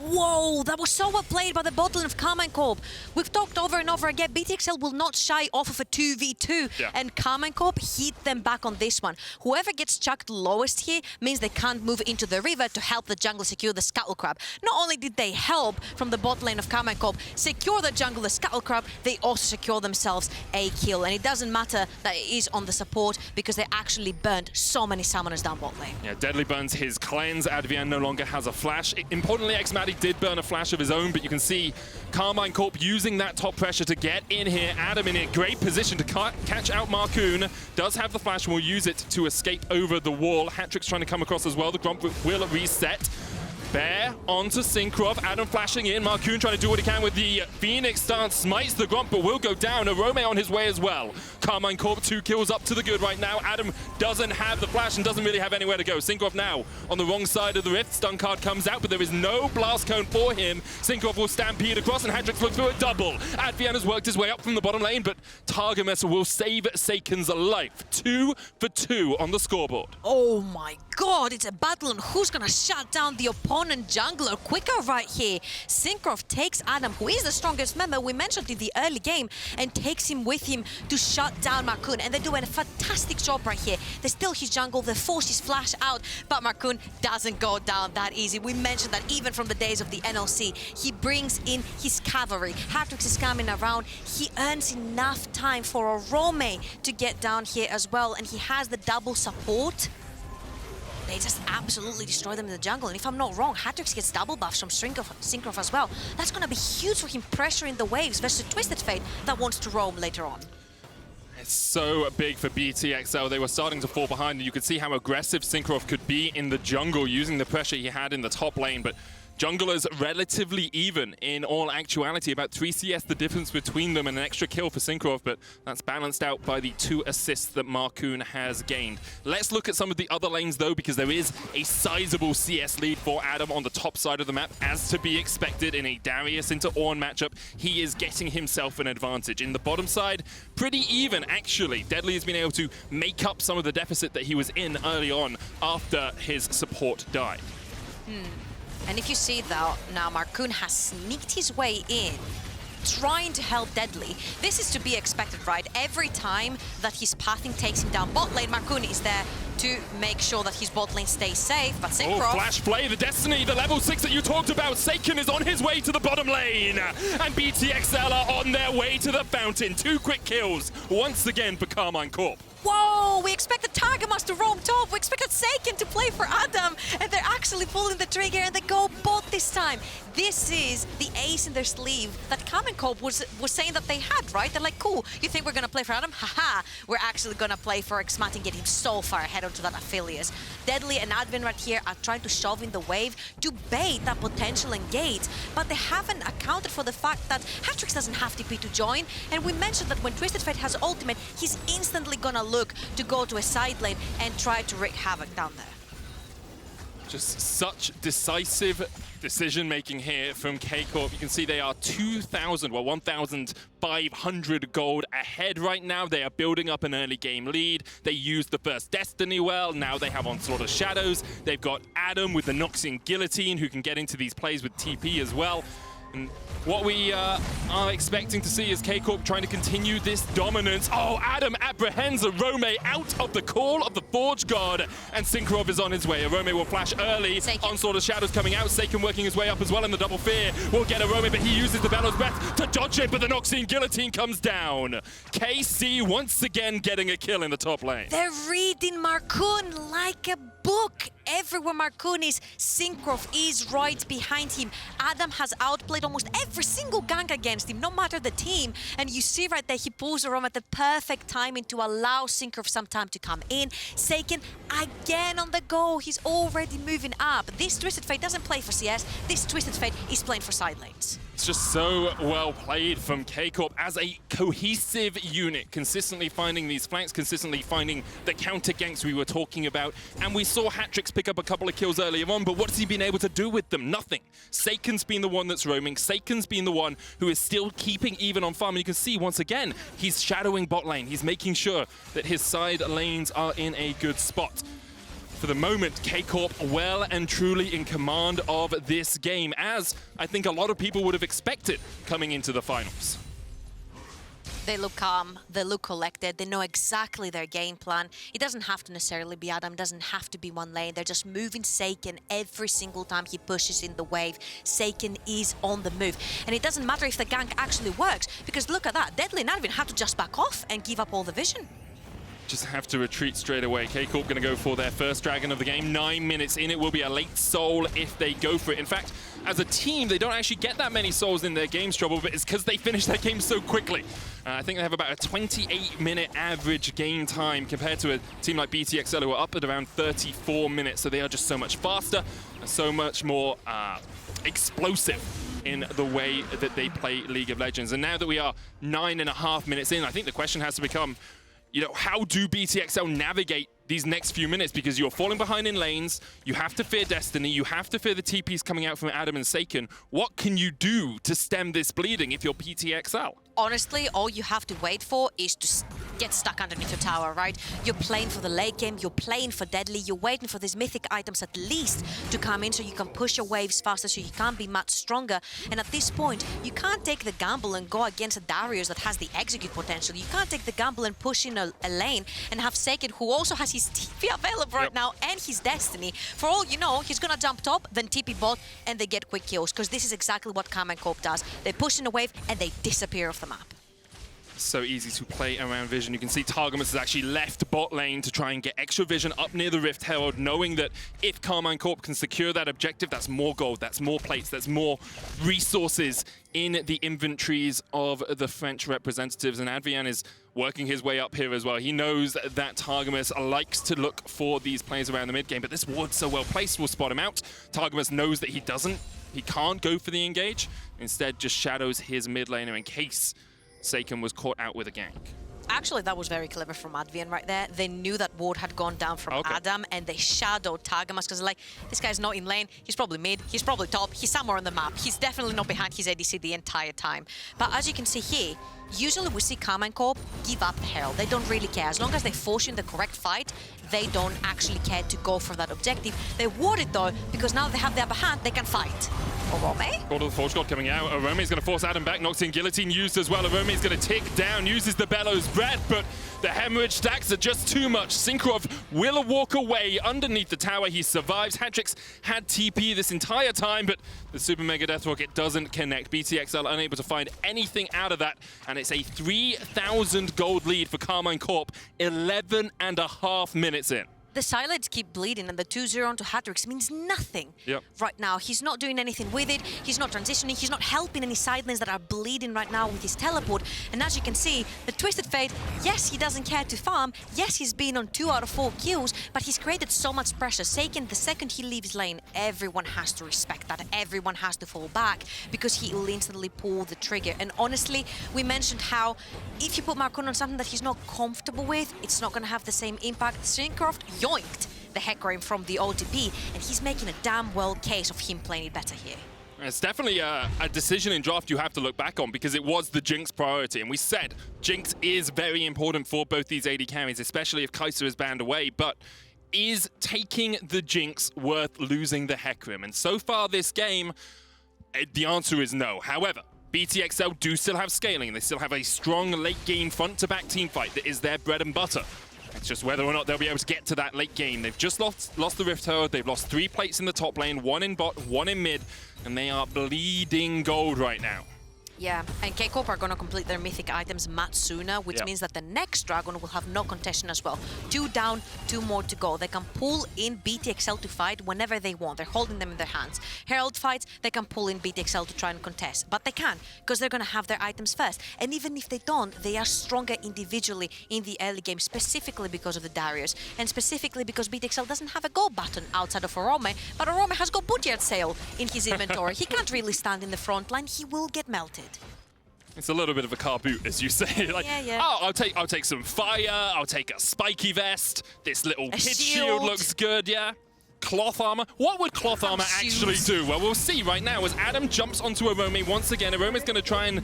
Whoa, that was so well played by the bot lane of Karmine Corp. We've talked over and over again, BTXL will not shy off of a 2v2, and Karmine Corp hit them back on this one. Whoever gets chucked lowest here means they can't move into the river to help the jungle secure the Scuttle Crab. Not only did they help from the bot lane of Karmine Corp secure the jungle, the Scuttle Crab, they also secure themselves a kill. And it doesn't matter that it is on the support because they actually burned so many summoners down bot lane. Yeah, Deadly burns his cleanse. Advienne no longer has a flash. Importantly, xMatty did burn a flash of his own, but you can see Karmine Corp using that top pressure to get in here. Adam in a great position to catch out Markoon. Does have the flash and will use it to escape over the wall. Hatrixx trying to come across as well. The Grump will reset. Bear onto Cinkrof. Adam flashing in. Markoon trying to do what he can with the Phoenix stance. Smites the Grump, but will go down. Orome on his way as well. Karmine Corp 2 kills up to the good right now. Adam doesn't have the flash and doesn't really have anywhere to go. Cinkrof now on the wrong side of the rift. Stun card comes out, but there is no blast cone for him. Cinkrof will stampede across, and Hatrixx looks for a double. Advienne has worked his way up from the bottom lane, but Targamas will save Saken's life. 2 for 2 on the scoreboard. Oh my god, it's a battle on who's gonna shut down the opponent jungler quicker right here. Cinkrof takes Adam, who is the strongest member, we mentioned in the early game, and takes him with him to shut down Markoon. And they're doing a fantastic job right here. They steal his jungle, they force his flash out, but Markoon doesn't go down that easy. We mentioned that even from the days of the NLC, he brings in his cavalry. Hatrixx is coming around. He earns enough time for Orome to get down here as well, and he has the double support. They just absolutely destroy them in the jungle. And if I'm not wrong, Hatrixx gets double buffs from Cinkrof as well. That's going to be huge for him pressuring the waves versus TwistedFate that wants to roam later on. It's so big for BTXL. They were starting to fall behind, and you could see how aggressive Cinkrof could be in the jungle using the pressure he had in the top lane. But junglers relatively even in all actuality. About 3 CS the difference between them and an extra kill for Cinkrof, but that's balanced out by the 2 assists that Markoon has gained. Let's look at some of the other lanes though, because there is a sizable CS lead for Adam on the top side of the map, as to be expected in a Darius into Ornn matchup. He is getting himself an advantage. In the bottom side, pretty even actually. Deadly has been able to make up some of the deficit that he was in early on after his support died. And if you see though, now Markoon has sneaked his way in, trying to help Deadly. This is to be expected, right? Every time that his pathing takes him down bot lane, Markoon is there to make sure that his bot lane stays safe. But Cinkrof... Oh, flash play, the Destiny, the level 6 that you talked about. Saken is on his way to the bottom lane. And BTXL are on their way to the fountain. 2 quick kills once again for Karmine Corp. Whoa, we expected Targamas to roam top. We expected Saken to play for Adam. And they're actually pulling the trigger and they go bot this time. This is the ace in their sleeve that Karmine Corp was saying that they had, right? They're like, cool, you think we're going to play for Adam? Haha, we're actually going to play for xMatty and get him so far ahead onto that Aphelios. Deadly and Advienne right here are trying to shove in the wave to bait that potential engage. But they haven't accounted for the fact that Hatrixx doesn't have TP to join. And we mentioned that when TwistedFate has ultimate, he's instantly going to look to go to a side lane and try to wreak havoc down there. Just such decisive decision-making here from K-Corp. You can see they are 1,500 gold ahead right now. They are building up an early game lead. They used the first Destiny well. Now they have Onslaught of Shadows. They've got Adam with the Noxian Guillotine, who can get into these plays with TP as well. And what we are expecting to see is K-Corp trying to continue this dominance. Oh, Adam apprehends Orome out of the call of the Forge God, and Cinkrof is on his way. Orome will flash early. Saken. Onslaught of Shadows coming out. Saken working his way up as well in the double fear. Will get Orome, but he uses the Bellow's Breath to dodge it, but the Noxian Guillotine comes down. KC once again getting a kill in the top lane. They're reading Markoon like a book. Everywhere Markoon is, Cinkrof is right behind him. Adam has outplayed almost every single gank against him, no matter the team. And you see right there, he pulls Orome at the perfect timing to allow Cinkrof some time to come in. Saken again on the go. He's already moving up. This TwistedFate doesn't play for CS. This TwistedFate is playing for side lanes. It's just so well played from K-Corp as a cohesive unit, consistently finding these flanks, consistently finding the counter ganks we were talking about. And we saw Hatrixx pick up a couple of kills earlier on, but what has he been able to do with them? Nothing. Saken's been the one that's roaming. Saken's been the one who is still keeping even on farm. And you can see, once again, he's shadowing bot lane. He's making sure that his side lanes are in a good spot. for the moment, K-Corp well and truly in command of this game, as I think a lot of people would have expected coming into the finals. They look calm, they look collected, they know exactly their game plan. It doesn't have to necessarily be Adam, doesn't have to be one lane. They're just moving Saken every single time he pushes in the wave. Saken is on the move. And it doesn't matter if the gank actually works, because look at that, Deadly not even have to just back off and give up all the vision. Just have to retreat straight away. K-Corp going to go for their first dragon of the game. 9 minutes in, it will be a late soul if they go for it. In fact, as a team, they don't actually get that many souls in their games, Trouble, but it's because they finish their game so quickly. I think they have about a 28-minute average game time compared to a team like BTXL, who are up at around 34 minutes. So they are just so much faster and so much more explosive in the way that they play League of Legends. And now that we are 9.5 minutes in, I think the question has to become, you know, how do BTXL navigate these next few minutes? Because you're falling behind in lanes, you have to fear Destiny, you have to fear the TPs coming out from Adam and Saken. What can you do to stem this bleeding if you're BTXL? Honestly, all you have to wait for is to get stuck underneath your tower, right? You're playing for the late game, you're playing for Deadly, you're waiting for these mythic items at least to come in so you can push your waves faster, so you can be much stronger. And at this point, you can't take the gamble and go against a Darius that has the execute potential. You can't take the gamble and push in a lane and have Saken, who also has his TP available right now and his Destiny. For all you know, he's gonna jump top, then TP bot, and they get quick kills, because this is exactly what Karmine Corp does. They push in a wave and they disappear off the map. So easy to play around vision. You can see Targamas has actually left bot lane to try and get extra vision up near the Rift Herald, knowing that if Karmine Corp can secure that objective, that's more gold, that's more plates, that's more resources in the inventories of the French representatives. And Advienne is working his way up here as well. He knows that Targamas likes to look for these plays around the mid game, but this ward so well placed will spot him out. Targamas knows that he can't go for the engage, instead just shadows his mid laner in case Saken was caught out with a gank. Actually, that was very clever from Advienne right there. They knew that ward had gone down from Adam, and they shadowed Targamas, because like, this guy's not in lane, he's probably mid, he's probably top, he's somewhere on the map. He's definitely not behind his ADC the entire time. But as you can see here, usually we see Karmine Corp give up Herald. They don't really care. As long as they force you in the correct fight, they don't actually care to go for that objective. They ward it though, because now they have the upper hand, they can fight. Orome? God of the Force God coming out. Orome is going to force Adam back. Knocks in Guillotine used as well. Orome is going to tick down, uses the Bellows Breath, but the hemorrhage stacks are just too much. Cinkrof will walk away underneath the tower. He survives. Hatrixx had TP this entire time, but the Super Mega Death Rocket doesn't connect. BTXL unable to find anything out of that, and it's a 3,000 gold lead for Karmine Corp, 11.5 minutes in. The silos keep bleeding, and the 2-0 onto Hatrixx means nothing right now. He's not doing anything with it. He's not transitioning. He's not helping any side lanes that are bleeding right now with his teleport. And as you can see, the TwistedFate, yes, he doesn't care to farm. Yes, he's been on 2 out of 4 kills, but he's created so much pressure. Saken, the second he leaves lane, everyone has to respect that. Everyone has to fall back, because he will instantly pull the trigger. And honestly, we mentioned how if you put Markoon on something that he's not comfortable with, it's not going to have the same impact. Cinkrof yoinked the Hecarim from the OTP, and he's making a damn well case of him playing it better here. It's definitely a decision in draft you have to look back on, because it was the Jinx priority, and we said Jinx is very important for both these AD carries, especially if Kai'Sa is banned away, but is taking the Jinx worth losing the Hecarim? And so far this game, the answer is no. However, BTXL do still have scaling. They still have a strong late game front-to-back teamfight that is their bread and butter. It's just whether or not they'll be able to get to that late game. They've just lost the Rift Herald. They've lost 3 plates in the top lane, 1 in bot, 1 in mid, and they are bleeding gold right now. Yeah, and K-Corp are going to complete their mythic items much sooner, which means that the next dragon will have no contestation as well. 2 down, 2 more to go. They can pull in BTXL to fight whenever they want. They're holding them in their hands. Herald fights, they can pull in BTXL to try and contest. But they can, because they're going to have their items first. And even if they don't, they are stronger individually in the early game, specifically because of the Darius. And specifically because BTXL doesn't have a go button outside of Orome, but Orome has got Bootyard Sale in his inventory. He can't really stand in the front line. He will get melted. It's a little bit of a car boot, as you say. Like, oh, I'll take some fire. I'll take a spiky vest. This little kid shield looks good, yeah. Cloth armor. What would cloth armor actually do? Well, we'll see right now as Adam jumps onto Orome once again. Orome's going to try and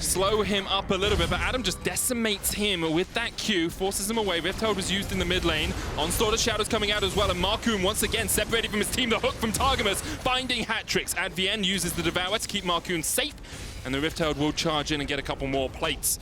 slow him up a little bit, but Adam just decimates him with that Q, forces him away. Rift Herald was used in the mid lane. Onslaught of Shadows coming out as well, and Markoon once again separated from his team. The hook from Targamas, finding Hatrixx. Advienne uses the Devour to keep Markoon safe, and the Rift Herald will charge in and get a couple more plates.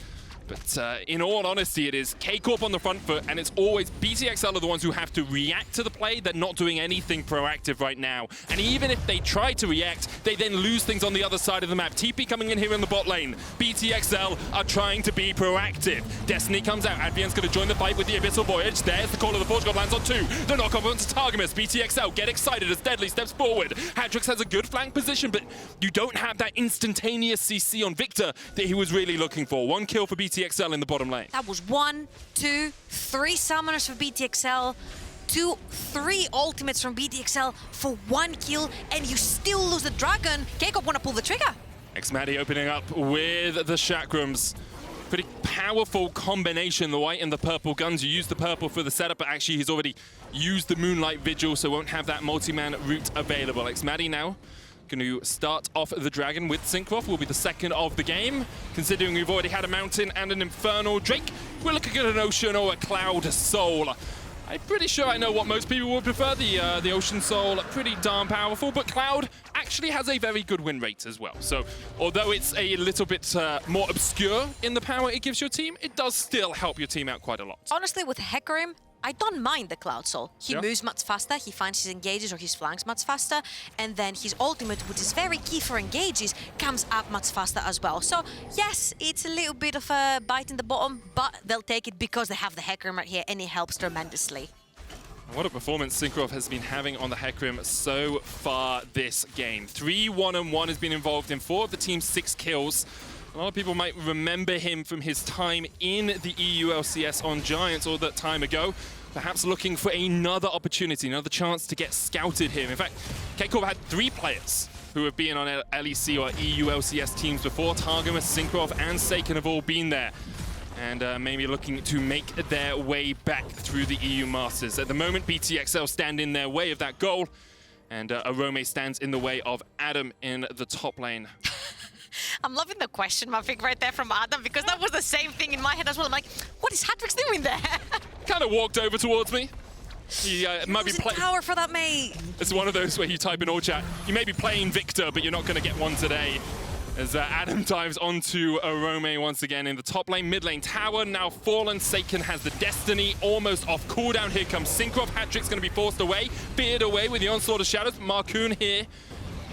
But in all honesty, it is K-Corp on the front foot, and it's always BTXL are the ones who have to react to the play. They're not doing anything proactive right now. And even if they try to react, they then lose things on the other side of the map. TP coming in here in the bot lane. BTXL are trying to be proactive. Destiny comes out. Advienne's going to join the fight with the Abyssal Voyage. There's the call of the Forge God, lands on 2. The knock-off onto Targamas. BTXL get excited as Deadly steps forward. Hatrixx has a good flank position, but you don't have that instantaneous CC on Viktor that he was really looking for. 1 kill for BTXL in the bottom lane. That was 1, 2, 3 summoners for BTXL, 2, 3 ultimates from BTXL for 1 kill, and you still lose the dragon. K-Corp want to pull the trigger. xMatty opening up with the chakrams. Pretty powerful combination, the white and the purple guns. You use the purple for the setup, but actually he's already used the Moonlight Vigil, so won't have that multi-man route available. xMatty now going to start off the dragon with Cinkrof, will be the second of the game. Considering we've already had a mountain and an infernal Drake, we're looking at an ocean or a cloud soul. I'm pretty sure I know what most people would prefer. The Ocean Soul, pretty darn powerful, but Cloud actually has a very good win rate as well. So although it's a little bit more obscure in the power it gives your team, it does still help your team out quite a lot. Honestly, with Hecarim, I don't mind the Cloud Soul. He moves much faster, he finds his engages or his flanks much faster, and then his ultimate, which is very key for engages, comes up much faster as well. So yes, it's a little bit of a bite in the bottom, but they'll take it because they have the Hecarim right here, and it helps tremendously. What a performance Cinkrof has been having on the Hecarim so far this game. 3 1-on-1 has been involved in 4 of the team's 6 kills. A lot of people might remember him from his time in the EU LCS on Giants all that time ago. Perhaps looking for another opportunity, another chance to get scouted here. In fact, K-Corp had 3 players who have been on LEC or EU LCS teams before. Targamas, Cinkrof, and Saken have all been there. And maybe looking to make their way back through the EU Masters. At the moment, BTXL stand in their way of that goal. And Orome stands in the way of Adam in the top lane. I'm loving the question mark right there from Adam, because that was the same thing in my head as well. I'm like, what is Hatrixx doing there? Kind of walked over towards me. He might be playing power for that, mate. It's one of those where you type in all chat. You may be playing Viktor, but you're not going to get one today. As Adam dives onto Orome once again in the top lane, mid lane tower now fallen. Saken has the Destiny almost off cooldown. Here comes Cinkrof. Hatrixx going to be forced away, feared away with the Onslaught of Shadows. Markoon here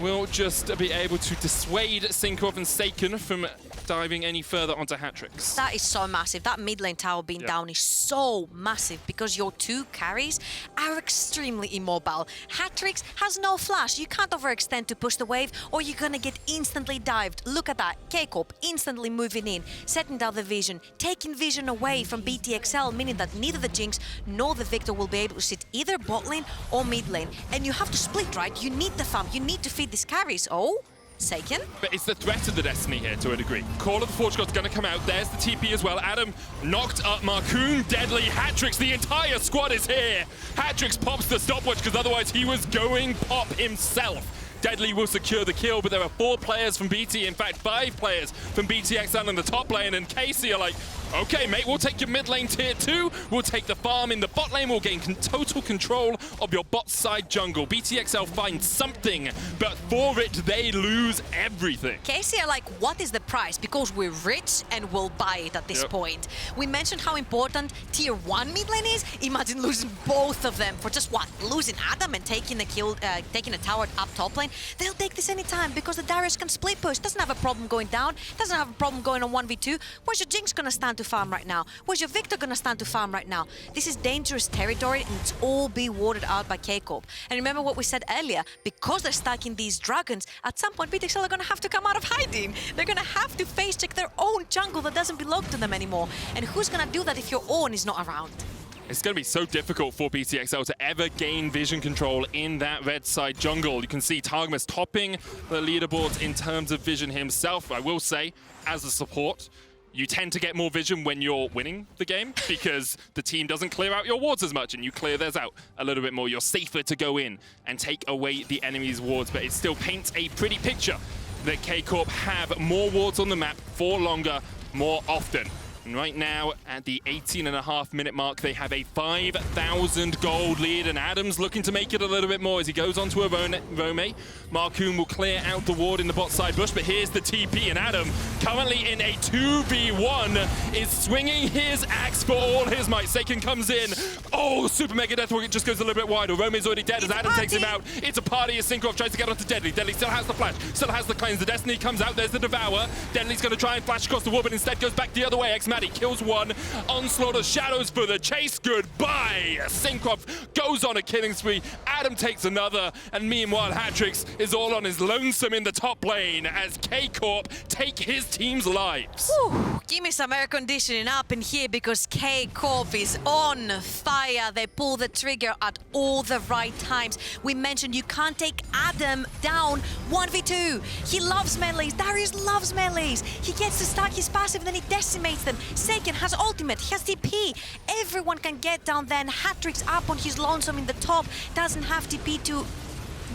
will just be able to dissuade Cinkrof and Saken from diving any further onto Hatrixx. That is so massive. That mid lane tower being down is so massive because your 2 carries are extremely immobile. Hatrixx has no flash. You can't overextend to push the wave or you're gonna get instantly dived. Look at that. K-Corp instantly moving in, setting down the vision, taking vision away from BTXL, meaning that neither the Jinx nor the Viktor will be able to sit either bot lane or mid lane. And you have to split, right? You need the farm. You need to feed these carries. Oh, Saken? But it's the threat of the Destiny here to a degree. Call of the Forge God's gonna come out. There's the TP as well. Adam knocked up Markoon. Deadly. Hatrixx, the entire squad is here. Hatrixx pops the stopwatch because otherwise he was going pop himself. Deadly will secure the kill, but there are 4 players from BT, in fact 5 players from BTXL in the top lane, and Casey are like, okay mate, we'll take your mid lane tier 2, we'll take the farm in the bot lane, we'll gain total control of your bot side jungle. BTXL finds something, but for it they lose everything. Casey are like, what is the price? Because we're rich and we'll buy it at this point. We mentioned how important tier 1 mid lane is. Imagine losing both of them for just what? Losing Adam and taking a kill, taking a tower up top lane. They'll take this anytime because the Darius can split push. Doesn't have a problem going down. Doesn't have a problem going on 1v2. Where's your Jinx gonna stand to farm right now? Where's your Viktor gonna stand to farm right now? This is dangerous territory and it's all being watered out by K-Corp. And remember what we said earlier, because they're stacking these dragons, at some point BTXL are gonna have to come out of hiding. They're gonna have to face check their own jungle that doesn't belong to them anymore. And who's gonna do that if your Ornn is not around? It's going to be so difficult for BTXL to ever gain vision control in that red side jungle. You can see Targamas topping the leaderboards in terms of vision himself. I will say, as a support, you tend to get more vision when you're winning the game because the team doesn't clear out your wards as much and you clear theirs out a little bit more. You're safer to go in and take away the enemy's wards, but it still paints a pretty picture that K-Corp have more wards on the map for longer, more often. And right now, at the 18.5-minute mark, they have a 5,000 gold lead, and Adam's looking to make it a little bit more as he goes onto a Orome. Markoon will clear out the ward in the bot side bush, but here's the TP, and Adam, currently in a 2v1, is swinging his axe for all his might. Saken comes in. Oh, super mega death rocket just goes a little bit wide. Orome's already dead as Adam takes him out. It's a party as Cinkrof tries to get onto Deadly. Deadly still has the flash, still has the cleanse. The Destiny comes out, there's the Devour. Deadly's going to try and flash across the wall, but instead goes back the other way. xMatty kills one. Onslaught of Shadows for the chase. Goodbye. Cinkrof goes on a killing spree. Adam takes another, and meanwhile Hatrixx is all on his lonesome in the top lane as K-Corp take his team's lives. Whew. Give me some air conditioning up in here because K-Corp is on fire. They pull the trigger at all the right times. We mentioned you can't take Adam down 1v2. He loves melees. Darius loves melees. He gets to stack his passive, then he decimates them. Saken has ultimate, he has TP. Everyone can get down then. Hatrixx up on his lonesome in the top. Doesn't have TP to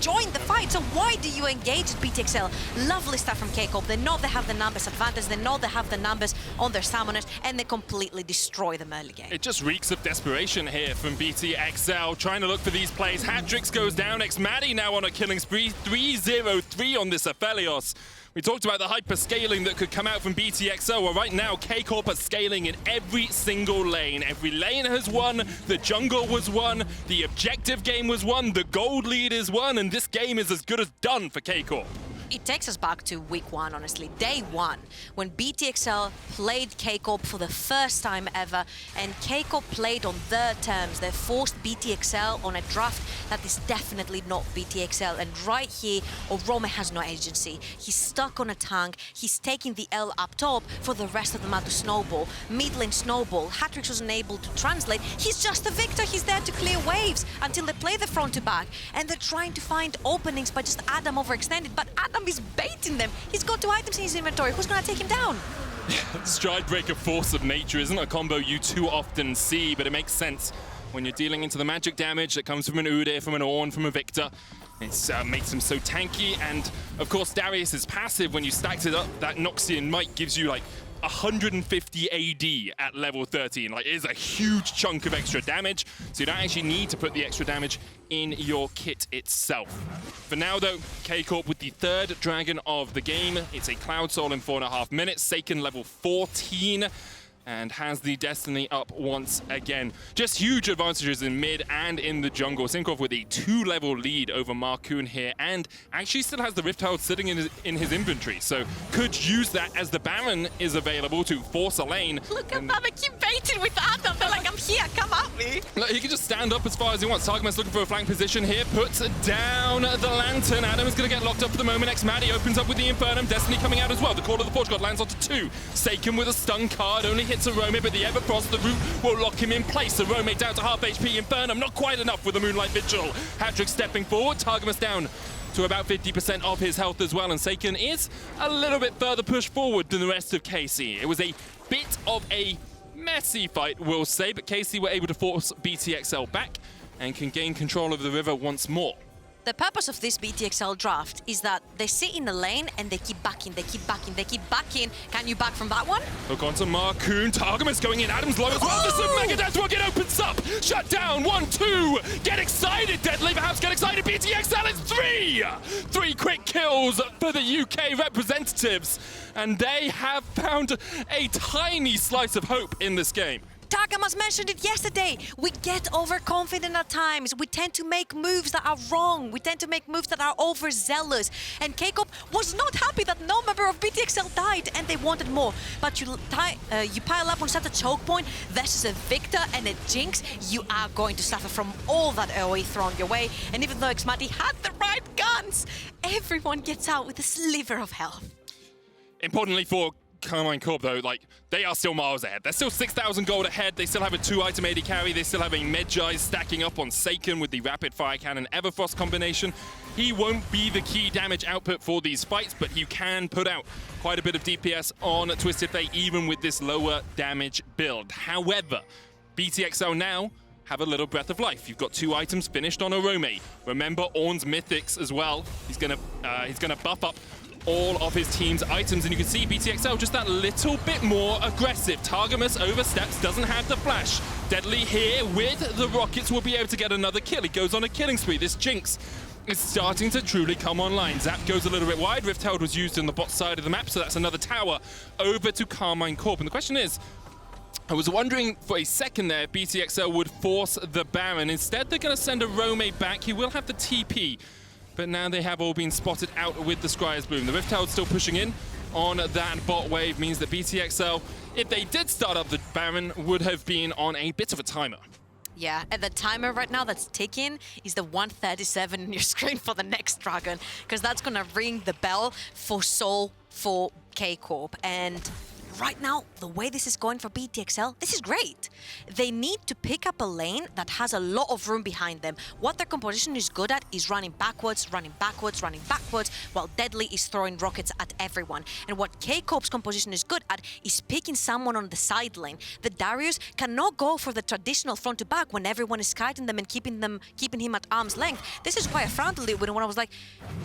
join the fight, so why do you engage BTXL? Lovely stuff from K-Corp. They know they have the numbers advantage, they know they have the numbers on their summoners, and they completely destroy them early game. It just reeks of desperation here from BTXL, trying to look for these plays. Hatrixx goes down, xMatty now on a killing spree, 3-0-3 on this Aphelios. We talked about the hyper scaling that could come out from BTXL. Well, right now, K-Corp are scaling in every single lane. Every lane has won, the jungle was won, the objective game was won, the gold lead is won, and this game is as good as done for K-Corp. It takes us back to week one, honestly, day one, when BTXL played K-Corp for the first time ever, and K-Corp played on their terms. They forced BTXL on a draft that is definitely not BTXL, and right here, Orome has no agency. He's stuck on a tank, he's taking the L up top for the rest of the map to snowball. Mid lane snowball, Hatrixx wasn't able to translate. He's just a Viktor, he's there to clear waves until they play the front to back, and they're trying to find openings by just Adam overextended, but Adam is baiting them. He's got 2 items in his inventory. Who's gonna take him down? Stride Breaker Force of Nature isn't a combo you too often see, but it makes sense when you're dealing into the magic damage that comes from an Udyr, from an Ornn, from a Viktor. It makes him so tanky, and of course Darius' passive, when you stacked it up, that Noxian Might gives you like 150 AD at level 13. Like, it is a huge chunk of extra damage, so you don't actually need to put the extra damage in your kit itself. For now though, K-Corp with the 3rd dragon of the game. It's a Cloud Soul in 4.5 minutes. Saken level 14. And has the Destiny up once again. Just huge advantages in mid and in the jungle. Cinkrof with a 2-level lead over Markoon here, and actually still has the Rift Herald sitting in his inventory, so could use that as the Baron is available to force a lane. Look at that, they keep baiting with Adam. They're like, I'm here, come at me. Look, he can just stand up as far as he wants. Targamas looking for a flank position here, puts down the Lantern. Adam is going to get locked up for the moment. xMatty opens up with the Infernum. Destiny coming out as well. The Court of the Forge God lands onto 2. Saken with a stun card, only hits Orome, but the Everfrost, the root will lock him in place. Orome down to half HP. Infernum not quite enough with the Moonlight Vigil. Hatrixx stepping forward. Targamas down to about 50% of his health as well, and Saken is a little bit further pushed forward than the rest of KC. It was a bit of a messy fight, we'll say, but KC were able to force BTXL back and can gain control of the river once more. The purpose of this BTXL draft is that they sit in the lane and they keep backing, they keep backing, they keep backing. Can you back from that one? Hook onto Markoon. Targamas going in. Adam's low as well. This is Mega Death Rocket opens up. Shut down. 1-2. Get excited, Deadly. Perhaps get excited. BTXL is 3. 3 quick kills for the UK representatives. And they have found a tiny slice of hope in this game. Targamas mentioned it yesterday. We get overconfident at times. We tend to make moves that are wrong. We tend to make moves that are overzealous. And K-Corp was not happy that no member of BTXL died, and they wanted more. But you pile up on such a choke point versus a Viktor and a Jinx, you are going to suffer from all that AoE thrown your way. And even though xMatty had the right guns, everyone gets out with a sliver of health. Importantly for Karmine Corp though, like, they are still miles ahead. They're still 6,000 gold ahead. They still have a 2-item AD carry. They still have a Medjay stacking up on Saken with the Rapid Fire Cannon Everfrost combination. He won't be the key damage output for these fights, but you can put out quite a bit of DPS on TwistedFate even with this lower damage build. However, BTXL now have a little breath of life. You've got 2 items finished on Orome. Remember Ornn's Mythics as well. He's gonna buff up all of his team's items. And you can see BTXL just that little bit more aggressive. Targamas oversteps, doesn't have the flash. Deadly here with the rockets will be able to get another kill. He goes on a killing spree. This Jinx is starting to truly come online. Zap goes a little bit wide. Rift Herald was used on the bot side of the map, so that's another tower over to Karmine Corp. And the question is, I was wondering for a second there if BTXL would force the Baron. Instead, they're going to send Orome back. He will have the TP, but now they have all been spotted out with the Scryer's Bloom. The Rift Herald still pushing in on that bot wave means that BTXL, if they did start up the Baron, would have been on a bit of a timer. Yeah, and the timer right now that's ticking is the 137 in your screen for the next Dragon, because that's going to ring the bell for Soul for K-Corp. And right now, the way this is going for BTXL, this is great. They need to pick up a lane that has a lot of room behind them. What their composition is good at is running backwards, while Deadly is throwing rockets at everyone. And what K-Corp's composition is good at is picking someone on the side lane. The Darius cannot go for the traditional front to back when everyone is kiting them and keeping him at arm's length. This is why I frowned a little bit when I was like,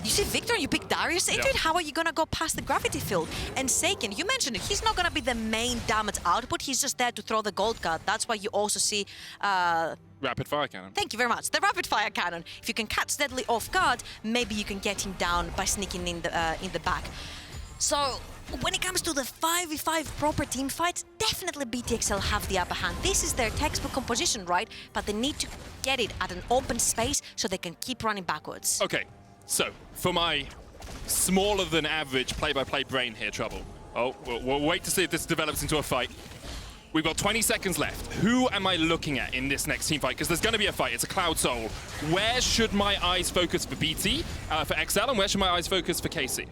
you see Viktor, you pick Darius into it? How are you gonna go past the gravity field? And Saken, you mentioned it, he's not gonna be the main damage output, he's just there to throw the gold card. That's why you also see Rapid fire cannon. Thank you very much. The rapid fire cannon. If you can catch Deadly off guard, maybe you can get him down by sneaking in the back. So when it comes to the 5v5 proper team fights, definitely BTXL have the upper hand. This is their textbook composition, right? But they need to get it at an open space so they can keep running backwards. Okay, so for my smaller than average play-by-play brain here, Trouble. Oh, we'll wait to see if this develops into a fight. We've got 20 seconds left. Who am I looking at in this next team fight? Because there's going to be a fight. It's a Cloud Soul. Where should my eyes focus for BT, for XL, and where should my eyes focus for KC?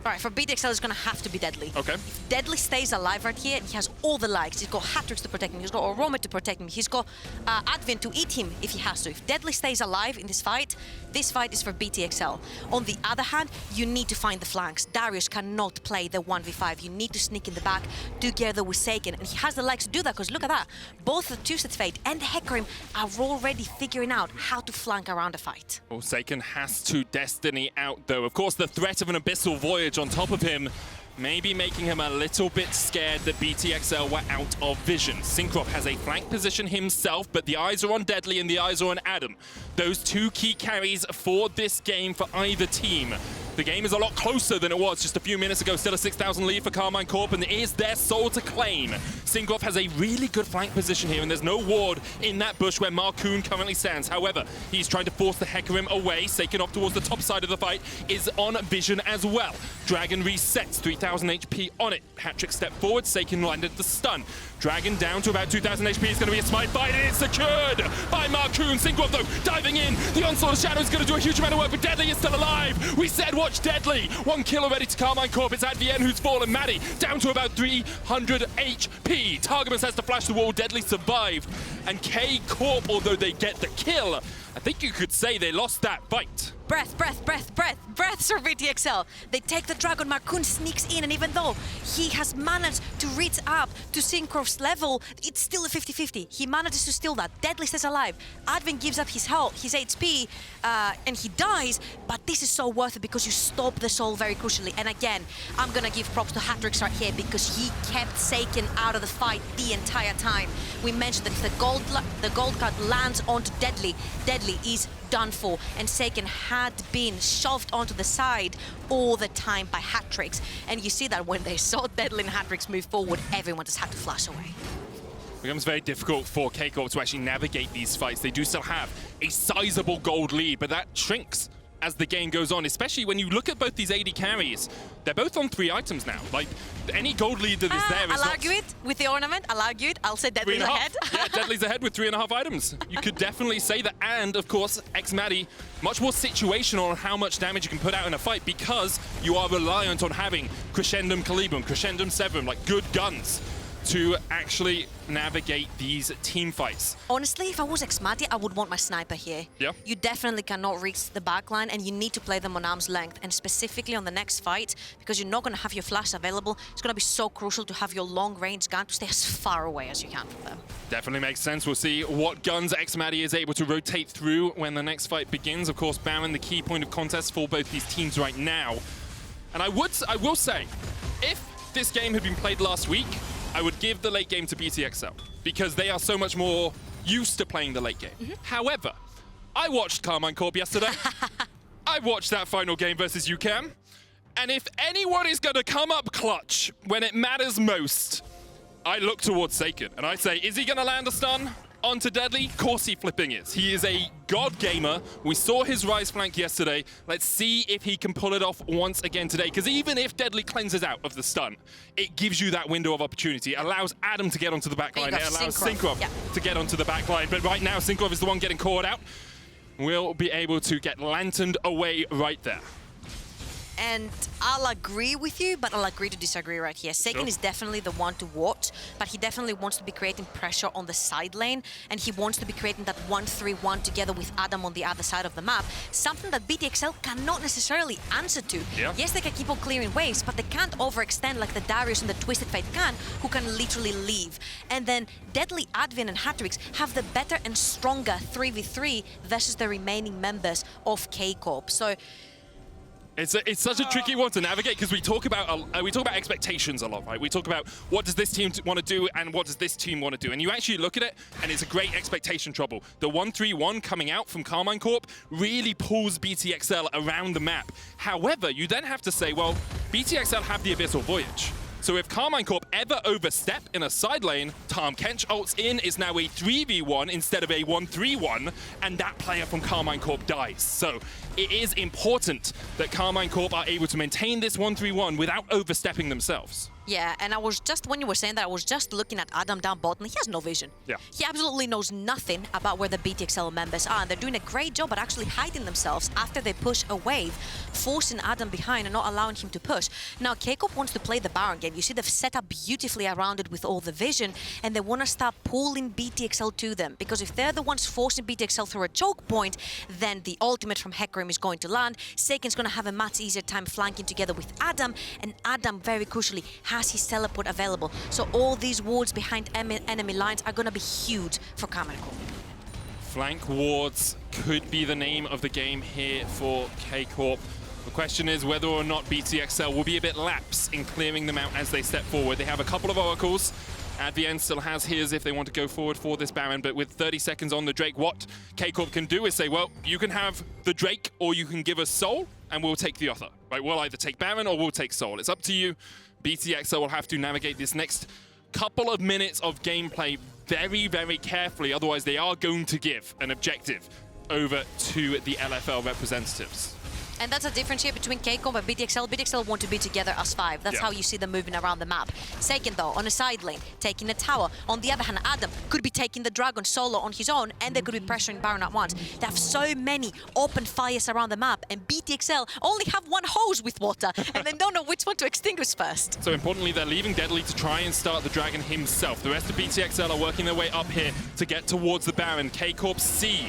All right, for BTXL, it's going to have to be Deadly. Okay. If Deadly stays alive right here, he has all the likes. He's got Hatrixx to protect him. He's got Orome to protect him. He's got Advienne to eat him if he has to. If Deadly stays alive in this fight is for BTXL. On the other hand, you need to find the flanks. Darius cannot play the 1v5. You need to sneak in the back together with Saken. And he has the likes to do that, because look at that. Both the TwistedFate and the Hecarim are already figuring out how to flank around a fight. Well, Saken has to Destiny out, though. Of course, the threat of an Abyssal Voyage on top of him, maybe making him a little bit scared that BTXL were out of vision. Cinkrof has a flank position himself, but the eyes are on Deadly and the eyes are on Adam. Those two key carries for this game for either team. The game is a lot closer than it was just a few minutes ago. Still a 6,000 lead for Karmine Corp, and it is their soul to claim. Cinkrof has a really good flank position here, and there's no ward in that bush where Markoon currently stands. However, he's trying to force the Hecarim away. Saken off towards the top side of the fight is on vision as well. Dragon resets, 3,000 HP on it. Hatrixx step forward, Saken landed the stun. Dragon down to about 2,000 HP. It's going to be a smite fight, and it's secured by Markoon. Cinkrof, though, diving in. The Onslaught of Shadow is going to do a huge amount of work, but Deadly is still alive. We said watch Deadly. One kill already to Karmine Corp. It's Advienne who's fallen. Maddie down to about 300 HP. Targamas has to flash the wall. Deadly survived. And K-Corp, although they get the kill, I think you could say they lost that fight. Breath for BTXL. They take the Dragon, Markoon sneaks in, and even though he has managed to reach up to Cinkrof's level, it's still a 50-50. He manages to steal that. Deadly stays alive. Advienne gives up his health, his HP, and he dies, but this is so worth it because you stop the soul very crucially. And again, I'm gonna give props to Hatrixx right here because he kept Saken out of the fight the entire time. We mentioned that if the gold card lands onto Deadly, Deadly is done for, and Saken had been shoved onto the side all the time by Hatrixx. And you see that when they saw Deadly and Hatrixx move forward, everyone just had to flash away. It becomes very difficult for K-Corp to actually navigate these fights. They do still have a sizable gold lead, but that shrinks as the game goes on, especially when you look at both these AD carries. They're both on 3 items now. Like, any gold lead that is there is I'll argue it with the ornament. I'll argue it. I'll say Deadly's ahead. Yeah, Deadly's ahead with 3.5 items. You could definitely say that. And, of course, xMatty, much more situational on how much damage you can put out in a fight because you are reliant on having Crescendum Calibum, Crescendum Severum, like good guns to actually navigate these team fights. Honestly, if I was xMatty, I would want my sniper here. Yeah. You definitely cannot reach the backline, and you need to play them on arm's length, and specifically on the next fight, because you're not going to have your flash available. It's going to be so crucial to have your long-range gun to stay as far away as you can from them. Definitely makes sense. We'll see what guns xMatty is able to rotate through when the next fight begins. Of course, Baron, the key point of contest for both these teams right now. And I will say, if this game had been played last week, I would give the late game to BTXL because they are so much more used to playing the late game. However, I watched Karmine Corp yesterday. I watched that final game versus UCAM. And if anyone is going to come up clutch when it matters most, I look towards Saken and I say, is he going to land a stun onto Deadly? Of course he flipping is. He is a god gamer. We saw his rise flank yesterday. Let's see if he can pull it off once again today. Because even if Deadly cleanses out of the stun, it gives you that window of opportunity. It allows Adam to get onto the backline. It allows Cinkrof to get onto the backline. But right now, Cinkrof is the one getting caught out. We'll be able to get lanterned away right there. And I'll agree with you, but I'll agree to disagree right here. Saken is definitely the one to watch, but he definitely wants to be creating pressure on the side lane, and he wants to be creating that 1-3-1 together with Adam on the other side of the map, something that BTXL cannot necessarily answer to. Yes, they can keep on clearing waves, but they can't overextend like the Darius and the TwistedFate can, who can literally leave. And then Deadly, Advienne, and Hatrixx have the better and stronger 3v3 versus the remaining members of K-Corp. So it's such a tricky one to navigate because we talk about expectations a lot, right? We talk about what does this team want to do and what does this team want to do, and you actually look at it and it's a great expectation trouble. The 1-3-1 coming out from Karmine Corp really pulls BTXL around the map. However, you then have to say, well, BTXL have the Abyssal Voyage. So if Karmine Corp ever overstep in a side lane, TahmKench ults in, is now a 3v1 instead of a 1-3-1, and that player from Karmine Corp dies. So it is important that Karmine Corp are able to maintain this 1-3-1 without overstepping themselves. Yeah, and I was just, when you were saying that, I was just looking at Adam down bottom. He has no vision. Yeah. He absolutely knows nothing about where the BTXL members are, and they're doing a great job at actually hiding themselves after they push a wave, forcing Adam behind and not allowing him to push. Now, K-Corp wants to play the Baron game. You see, they've set up beautifully around it with all the vision, and they want to start pulling BTXL to them, because if they're the ones forcing BTXL through a choke point, then the ultimate from Hecarim is going to land. Saken's going to have a much easier time flanking together with Adam, and Adam, very crucially, has his teleport available. So all these wards behind enemy lines are going to be huge for Karmine Corp. Flank wards could be the name of the game here for K-Corp. The question is whether or not BTXL will be a bit lax in clearing them out as they step forward. They have a couple of oracles. Advienne still has his if they want to go forward for this Baron, but with 30 seconds on the Drake, what K-Corp can do is say, well, you can have the Drake or you can give us Soul and we'll take the other. Right? We'll either take Baron or we'll take Soul. It's up to you. BTXL will have to navigate this next couple of minutes of gameplay very, very carefully, otherwise they are going to give an objective over to the LFL representatives. And that's a difference here between K-Corp and BTXL. BTXL want to be together as 5. That's how you see them moving around the map. Saken, though, on a side lane, taking a tower. On the other hand, Adam could be taking the Dragon solo on his own, and they could be pressuring Baron at once. They have so many open fires around the map, and BTXL only have one hose with water, and they don't know which one to extinguish first. So importantly, they're leaving Deadly to try and start the Dragon himself. The rest of BTXL are working their way up here to get towards the Baron. K-Corp see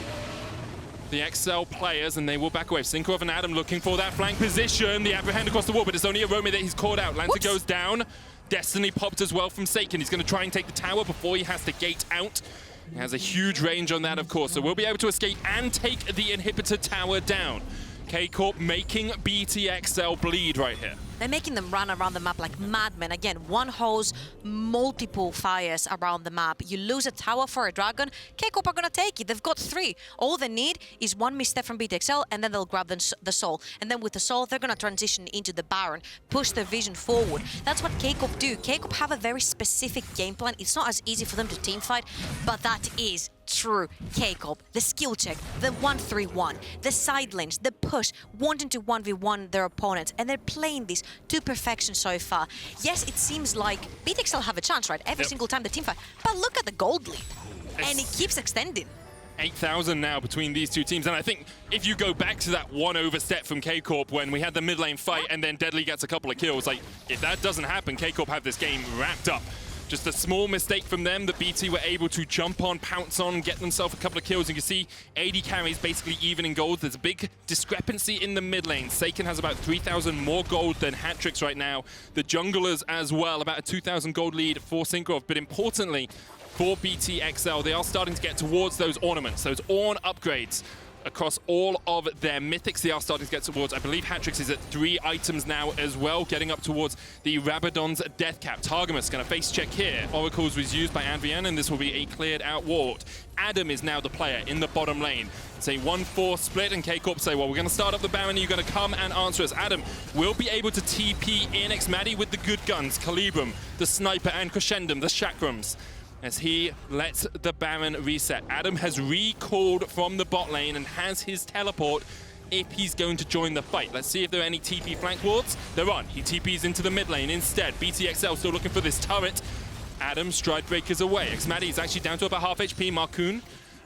the XL players, and they will back away. Cinkrof and Adam looking for that flank position. The apprehend across the wall, but it's only Orome that he's caught out. Lanta goes down. Destiny popped as well from Saken. He's going to try and take the tower before he has to gate out. He has a huge range on that, of course, so we'll be able to escape and take the inhibitor tower down. K-Corp making BTXL bleed right here. They're making them run around the map like madmen. Again, one hose, multiple fires around the map. You lose a tower for a Dragon, K-Corp are gonna take it. They've got 3. All they need is one misstep from BTXL, and then they'll grab the Soul. And then with the Soul, they're gonna transition into the Baron, push their vision forward. That's what K-Corp do. K-Corp have a very specific game plan. It's not as easy for them to team fight, but that is true K-Corp. The skill check, the 1-3-1, the side lanes, the push, wanting to 1v1 their opponents, and they're playing this to perfection so far. Yes, it seems like BTXL have a chance, right? Every single time the team fight, but look at the gold lead, and it keeps extending. 8,000 now between these two teams, and I think if you go back to that one overstep from K-Corp when we had the mid lane fight and then Deadly gets a couple of kills, like if that doesn't happen, K-Corp have this game wrapped up. Just a small mistake from them that BT were able to jump on, pounce on, get themselves a couple of kills. You can see AD carries basically even in gold. There's a big discrepancy in the mid lane. Saken has about 3,000 more gold than Hatrixx right now. The junglers as well, about a 2,000 gold lead for Cinkrof. But importantly, for BTXL, they are starting to get towards those ornaments, those Ornn upgrades. across all of their mythics. They are starting to get towards, I believe Hatrixx is at 3 items now as well, getting up towards the Rabadon's death cap. Targamas going to face check here. Oracles was used by Advienne, and this will be a cleared out ward. Adam is now the player in the bottom lane. It's a 1-4 split, and K-Corp say, well, we're going to start up the Baron, you're going to come and answer us. Adam will be able to TP in xMatty with the good guns, Calibrum, the Sniper, and Crescendum, the Chakrams, as he lets the Baron reset. Adam has recalled from the bot lane and has his teleport if he's going to join the fight. Let's see if there are any TP flank wards. There aren't. He TPs into the mid lane instead. BTXL still looking for this turret. Adam stride breakers away. xMatty is actually down to about half HP. Markoon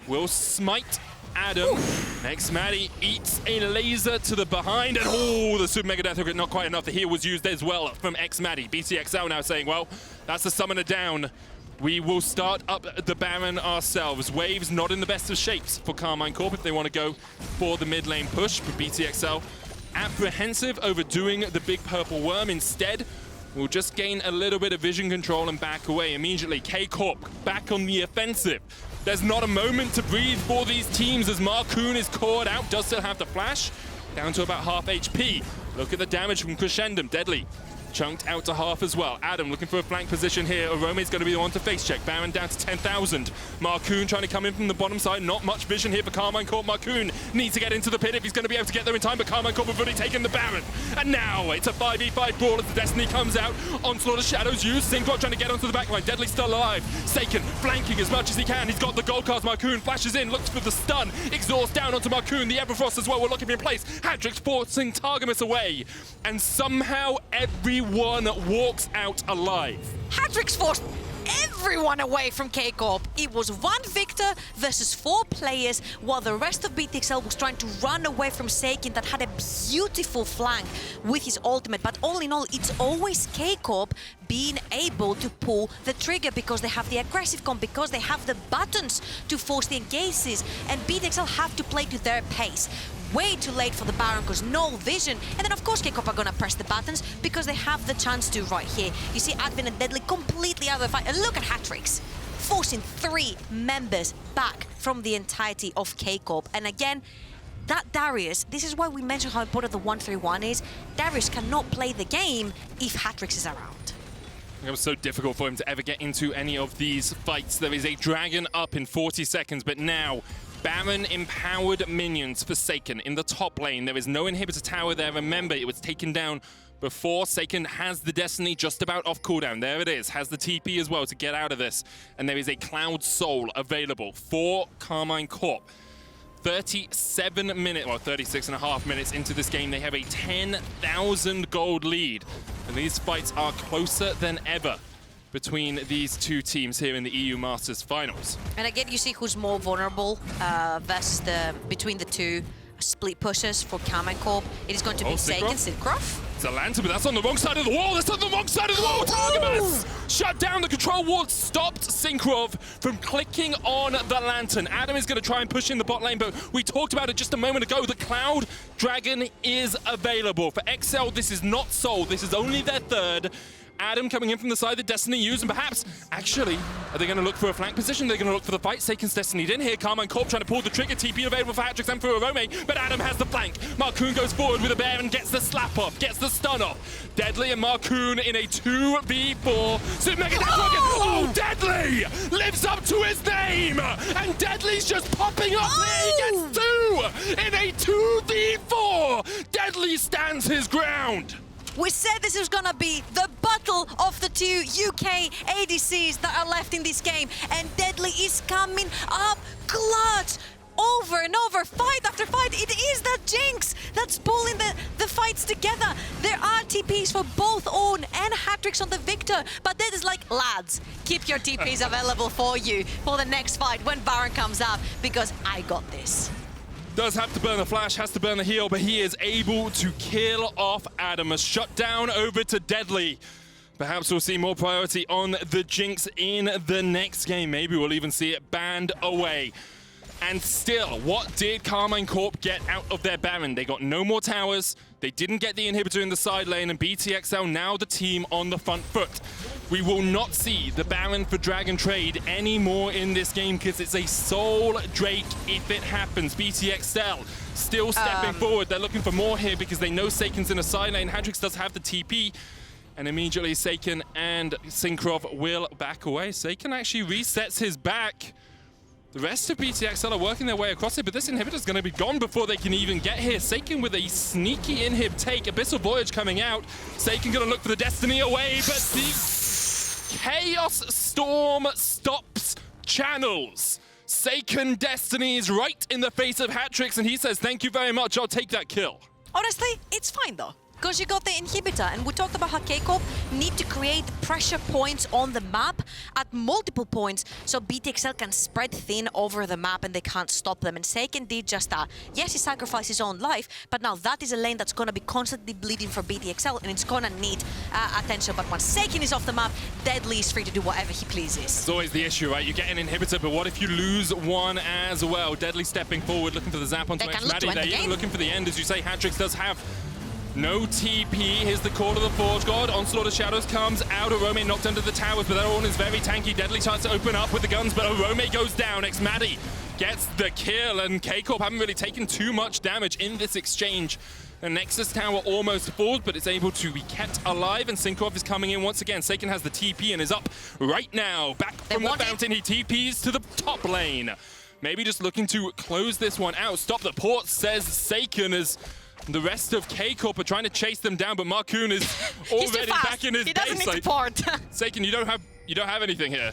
will smite Adam. xMatty eats a laser to the behind, and oh, the Super Mega Death Hook, not quite enough. The heal was used as well from xMatty. BTXL now saying, well, that's the summoner down. We will start up the Baron ourselves. Waves not in the best of shapes for Karmine Corp if they want to go for the mid lane push. But BTXL apprehensive over doing the big purple worm. Instead, we'll just gain a little bit of vision control and back away immediately. K-Corp back on the offensive. There's not a moment to breathe for these teams as Markoon is caught out. Does still have the flash. Down to about half HP. Look at the damage from Crescendum. Deadly. Chunked out to half as well. Adam looking for a flank position here. Orome is going to be the one to face check. Baron down to 10,000. Markoon trying to come in from the bottom side. Not much vision here for Karmine Corp. Markoon needs to get into the pit if he's going to be able to get there in time, but Karmine Corp have already taken the Baron. And now it's a 5v5 brawl as the Destiny comes out. Onslaught of Shadows used. Cinkrof trying to get onto the backline. Deadly still alive. Saken flanking as much as he can. He's got the gold card. Markoon flashes in, looks for the stun. Exhaust down onto Markoon. The Everfrost as well. We're looking in place. Hatrixx forcing Targamas away. And somehow everyone walks out alive. Hatrixx forced everyone away from K-Corp. It was one Viktor versus 4 players, while the rest of BTXL was trying to run away from Saken that had a beautiful flank with his ultimate. But all in all, it's always K-Corp being able to pull the trigger because they have the aggressive comp, because they have the buttons to force the engages, and BTXL have to play to their pace. Way too late for the Baron because no vision. And then of course K-Corp are gonna press the buttons because they have the chance to right here. You see Advienne and Deadly completely out of the fight. And look at Hatrixx, forcing 3 members back from the entirety of K-Corp. And again, that Darius, this is why we mentioned how important the 1-3-1 is. Darius cannot play the game if Hatrixx is around. It was so difficult for him to ever get into any of these fights. There is a dragon up in 40 seconds, but now Baron empowered minions for Saken in the top lane. There is no inhibitor tower there. Remember, it was taken down before. Saken has the Destiny just about off cooldown. There it is. Has the TP as well to get out of this. And there is a Cloud Soul available for Karmine Corp. 37 minutes, well, 36.5 minutes into this game. They have a 10,000 gold lead. And these fights are closer than ever between these two teams here in the EU Masters Finals. And again, you see who's more vulnerable versus between the two split pushes for Karmine Corp. It is going to be Saken, Cinkrof. It's a lantern, but that's on the wrong side of the wall. That's on the wrong side of the wall. Targamas shut down the control ward, stopped Cinkrof from clicking on the lantern. Adam is going to try and push in the bot lane, but we talked about it just a moment ago. The Cloud Dragon is available. For XL, this is not sold. This is only their 3rd. Adam coming in from the side that Destiny used, and perhaps, actually, are they going to look for a flank position? They're going to look for the fight. Saken's Destinied in here. Karmine Corp trying to pull the trigger. TP available for Hatrixx and for Orome, but Adam has the flank. Markoon goes forward with a bear and gets the slap off, gets the stun off. Deadly and Markoon in a 2v4. Super Mega Death Hook. Oh, Deadly lives up to his name, and Deadly's just popping up there. He gets 2 in a 2v4. Deadly stands his ground. We said this was gonna be the battle of the 2 UK ADCs that are left in this game, and Deadly is coming up clutch. Over and over, fight after fight. It is that Jinx that's pulling the fights together. There are TPs for both Ornn and Hatrixx on the Viktor, but that is like, lads, keep your TPs available for you for the next fight when Baron comes up, because I got this. Does have to burn the flash, has to burn the heal, but he is able to kill off Adam. A shutdown over to Deadly. Perhaps we'll see more priority on the Jinx in the next game. Maybe we'll even see it banned away. And still, what did Karmine Corp get out of their Baron? They got no more towers, they didn't get the inhibitor in the side lane, and BTXL now the team on the front foot. We will not see the Baron for Dragon Trade anymore in this game because it's a Soul Drake if it happens. BTXL still stepping forward. They're looking for more here because they know Saken's in a side lane. Hatrixx does have the TP. And immediately Saken and Cinkrof will back away. Saken actually resets his back. The rest of BTXL are working their way across it, but this inhibitor's going to be gone before they can even get here. Saken with a sneaky inhib take. Abyssal Voyage coming out. Saken going to look for the Destiny away, but the Chaos Storm stops channels. Saken Destiny is right in the face of Hatrixx, and he says, thank you very much, I'll take that kill. Honestly, it's fine though, because you got the inhibitor, and we talked about how K-Corp need to create pressure points on the map at multiple points so BTXL can spread thin over the map and they can't stop them. And Saken did just that. Yes, he sacrificed his own life, but now that is a lane that's going to be constantly bleeding for BTXL, and it's going to need attention. But once Saken is off the map, Deadly is free to do whatever he pleases. It's always the issue, right? You get an inhibitor, but what if you lose one as well? Deadly stepping forward, looking for the zap onto xMatty. They're even looking for the end, as you say. Hatrixx does have no TP. Here's the Call of the Forge God. Onslaught of Shadows comes out. Orome knocked under the towers, but that Ornn is very tanky. Deadly tries to open up with the guns, but Orome goes down. xMatty gets the kill, and K-Corp haven't really taken too much damage in this exchange. The Nexus Tower almost falls, but it's able to be kept alive, and Cinkrof is coming in once again. Saken has the TP and is up right now. Back from the fountain, he TPs to the top lane. Maybe just looking to close this one out. Stop the port, says Saken, as the rest of K-Corp are trying to chase them down, but Markoon is already back in his base. He doesn't need support. Saken, you don't have anything here.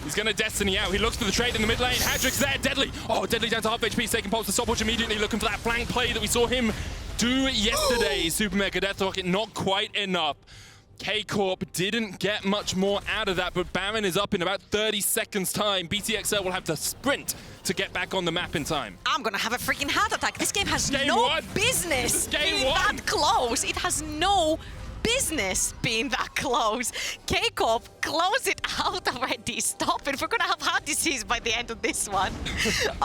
He's gonna Destiny out. He looks for the trade in the mid lane. Hatrixx there, Deadly. Oh, Deadly down to half HP. Saken pulls the stopwatch immediately, looking for that flank play that we saw him do yesterday. Super Mega Death Rocket, not quite enough. K-Corp didn't get much more out of that, but Baron is up in about 30 seconds time. BTXL will have to sprint to get back on the map in time. I'm gonna have a freaking heart attack. This game has no business being that close. It has no business being that close. K-Corp, close it out already. Stop it. We're gonna have heart disease by the end of this one.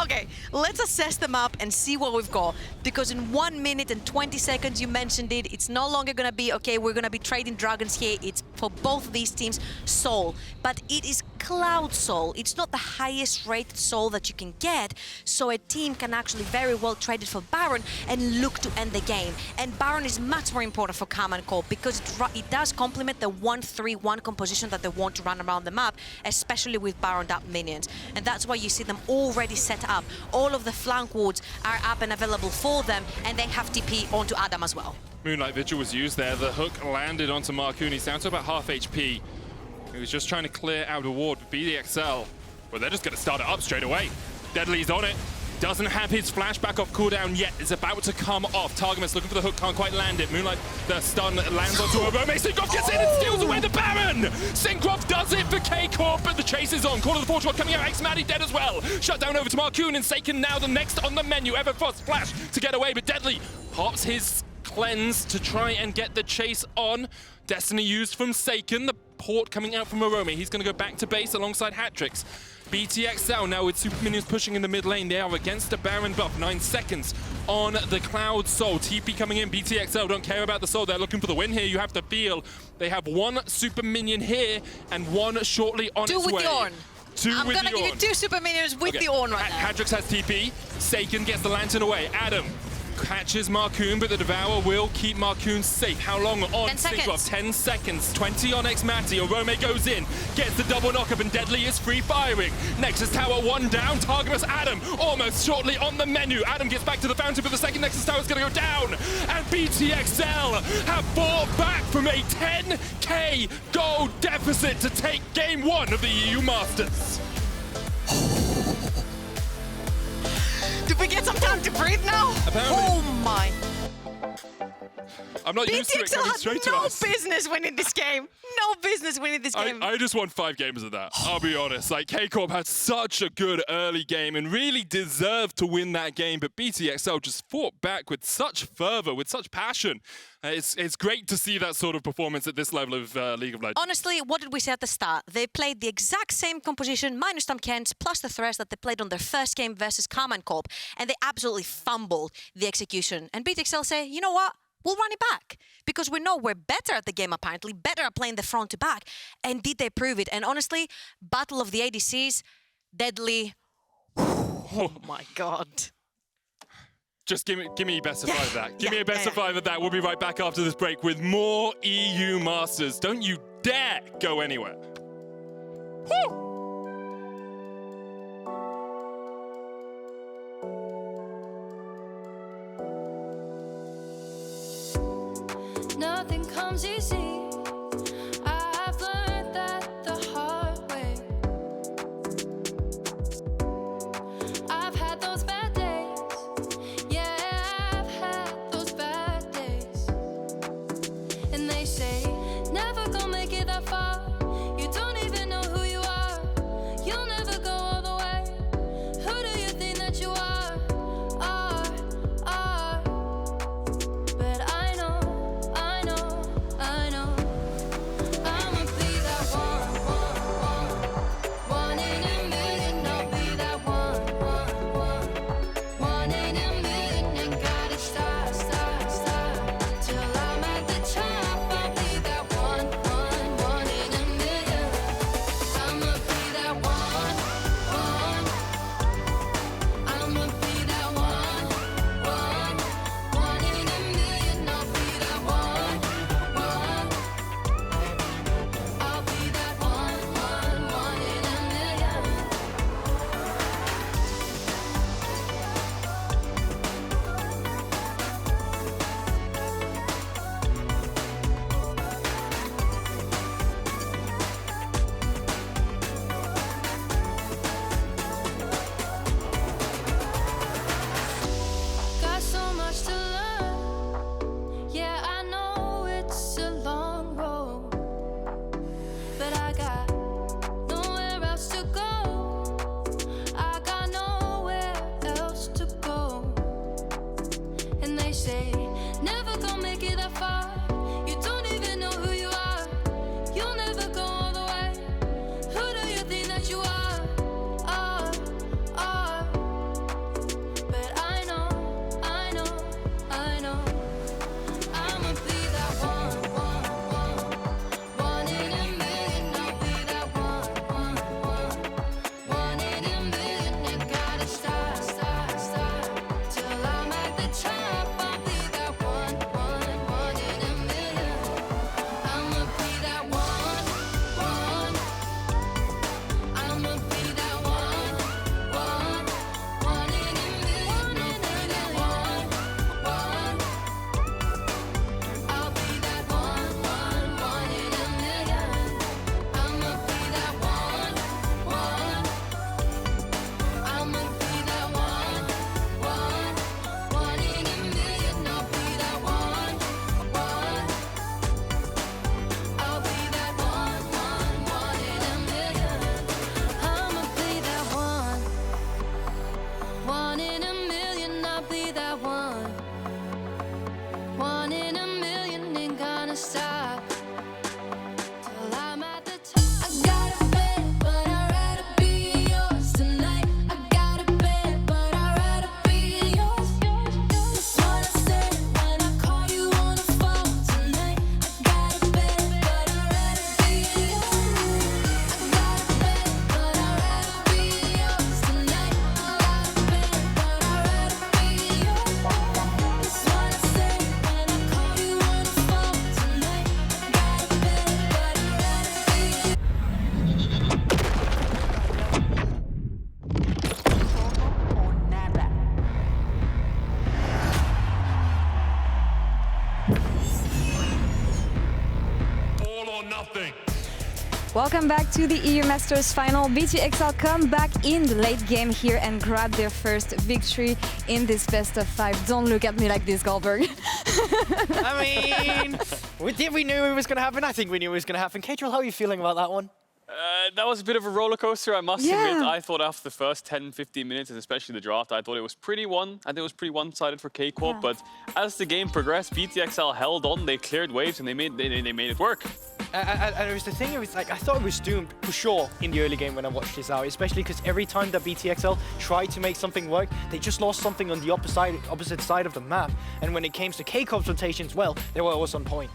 Okay, let's assess the map and see what we've got. Because in 1 minute and 20 seconds, you mentioned it, it's no longer gonna be, okay, we're gonna be trading dragons here. It's for both of these teams, Soul. But it is Cloud Soul. It's not the highest rated Soul that you can get. So a team can actually very well trade it for Baron and look to end the game. And Baron is much more important for Karmine Corp because it does complement the 1-3-1 composition that they want to run around the map, especially with Baron up minions. And that's why you see them already set up. All of the flank wards are up and available for them, and they have TP onto Adam as well. Moonlight Vigil was used there. The hook landed onto Markoon. He's down to about half HP. He was just trying to clear out a ward, but BTXL, well, they're just going to start it up straight away. Deadly's on it. Doesn't have his flashback off cooldown yet. It's about to come off. Targamas looking for the hook, can't quite land it. Moonlight, the stun lands onto Orome. Cinkrof gets in and steals away the Baron! Cinkrof does it for K-Corp, but the chase is on. Call of the Forge coming out. xMatty dead as well. Shut down over to Markoon, and Saken now the next on the menu. Everfrost flash to get away, but Deadly pops his cleanse to try and get the chase on. Destiny used from Saken. The port coming out from Orome. He's going to go back to base alongside Hatrixx. BTXL now with super minions pushing in the mid lane. They are against the Baron buff. 9 seconds on the Cloud Soul. TP coming in. BTXL don't care about the Soul. They're looking for the win here. You have to feel they have one super minion here and one shortly on its way. Two with the Ornn. I'm gonna give you 2 super minions with the Ornn right now. Hatrixx has TP. Saken gets the lantern away. Adam catches Markoon, but the Devourer will keep Markoon safe. How long on Cinkrof? 10 seconds. 20 on xMatty. Orome goes in, gets the double knockup, and Deadly is free firing. Nexus Tower 1 down. Targamas Adam almost shortly on the menu. Adam gets back to the fountain, but the second Nexus Tower is going to go down. And BTXL have fought back from a 10k gold deficit to take game 1 of the EU Masters. Did we get some time to breathe now? Apparently. Oh my. I'm not used to it coming straight to no us. business winning this game. No business winning this game. I just won 5 games of that. I'll be honest. Like, K-Corp had such a good early game and really deserved to win that game, but BTXL just fought back with such fervor, with such passion. It's great to see that sort of performance at this level of League of Legends. Honestly, what did we say at the start? They played the exact same composition, minus TahmKench, plus the Thresh that they played on their first game versus Karmine Corp, and they absolutely fumbled the execution. And BTXL say, you know what? We'll run it back because we know we're better at the game, apparently, better at playing the front to back. And did they prove it? And honestly, Battle of the ADCs, deadly. Oh my God. Just give me best of 5 of that. Give me a best of 5 of that. We'll be right back after this break with more EU Masters. Don't you dare go anywhere. Woo! Nothing comes easy. I've learned that the hard way. I've had those bad days. Yeah, I've had those bad days. And they say, never gonna make it that far. You don't even know who you are. You'll never go all the way. Who do you think that you are? But I know Welcome back to the EU Masters final. BTXL come back in the late game here and grab their first victory in this best of 5. Don't look at me like this, Goldberg. I mean, we knew it was going to happen. I think we knew it was going to happen. Catril, how are you feeling about that one? That was a bit of a roller coaster, I must admit. I thought after the first 10, 15 minutes, and especially the draft, I thought it was pretty one-sided for K-Corp. But as the game progressed, BTXL held on. They cleared waves and they made it work. And it was the thing, it was like, I thought it was doomed for sure in the early game when I watched this out, especially because every time that BTXL tried to make something work, they just lost something on the opposite side of the map. And when it came to K-Corp's rotations, well, they were always on point.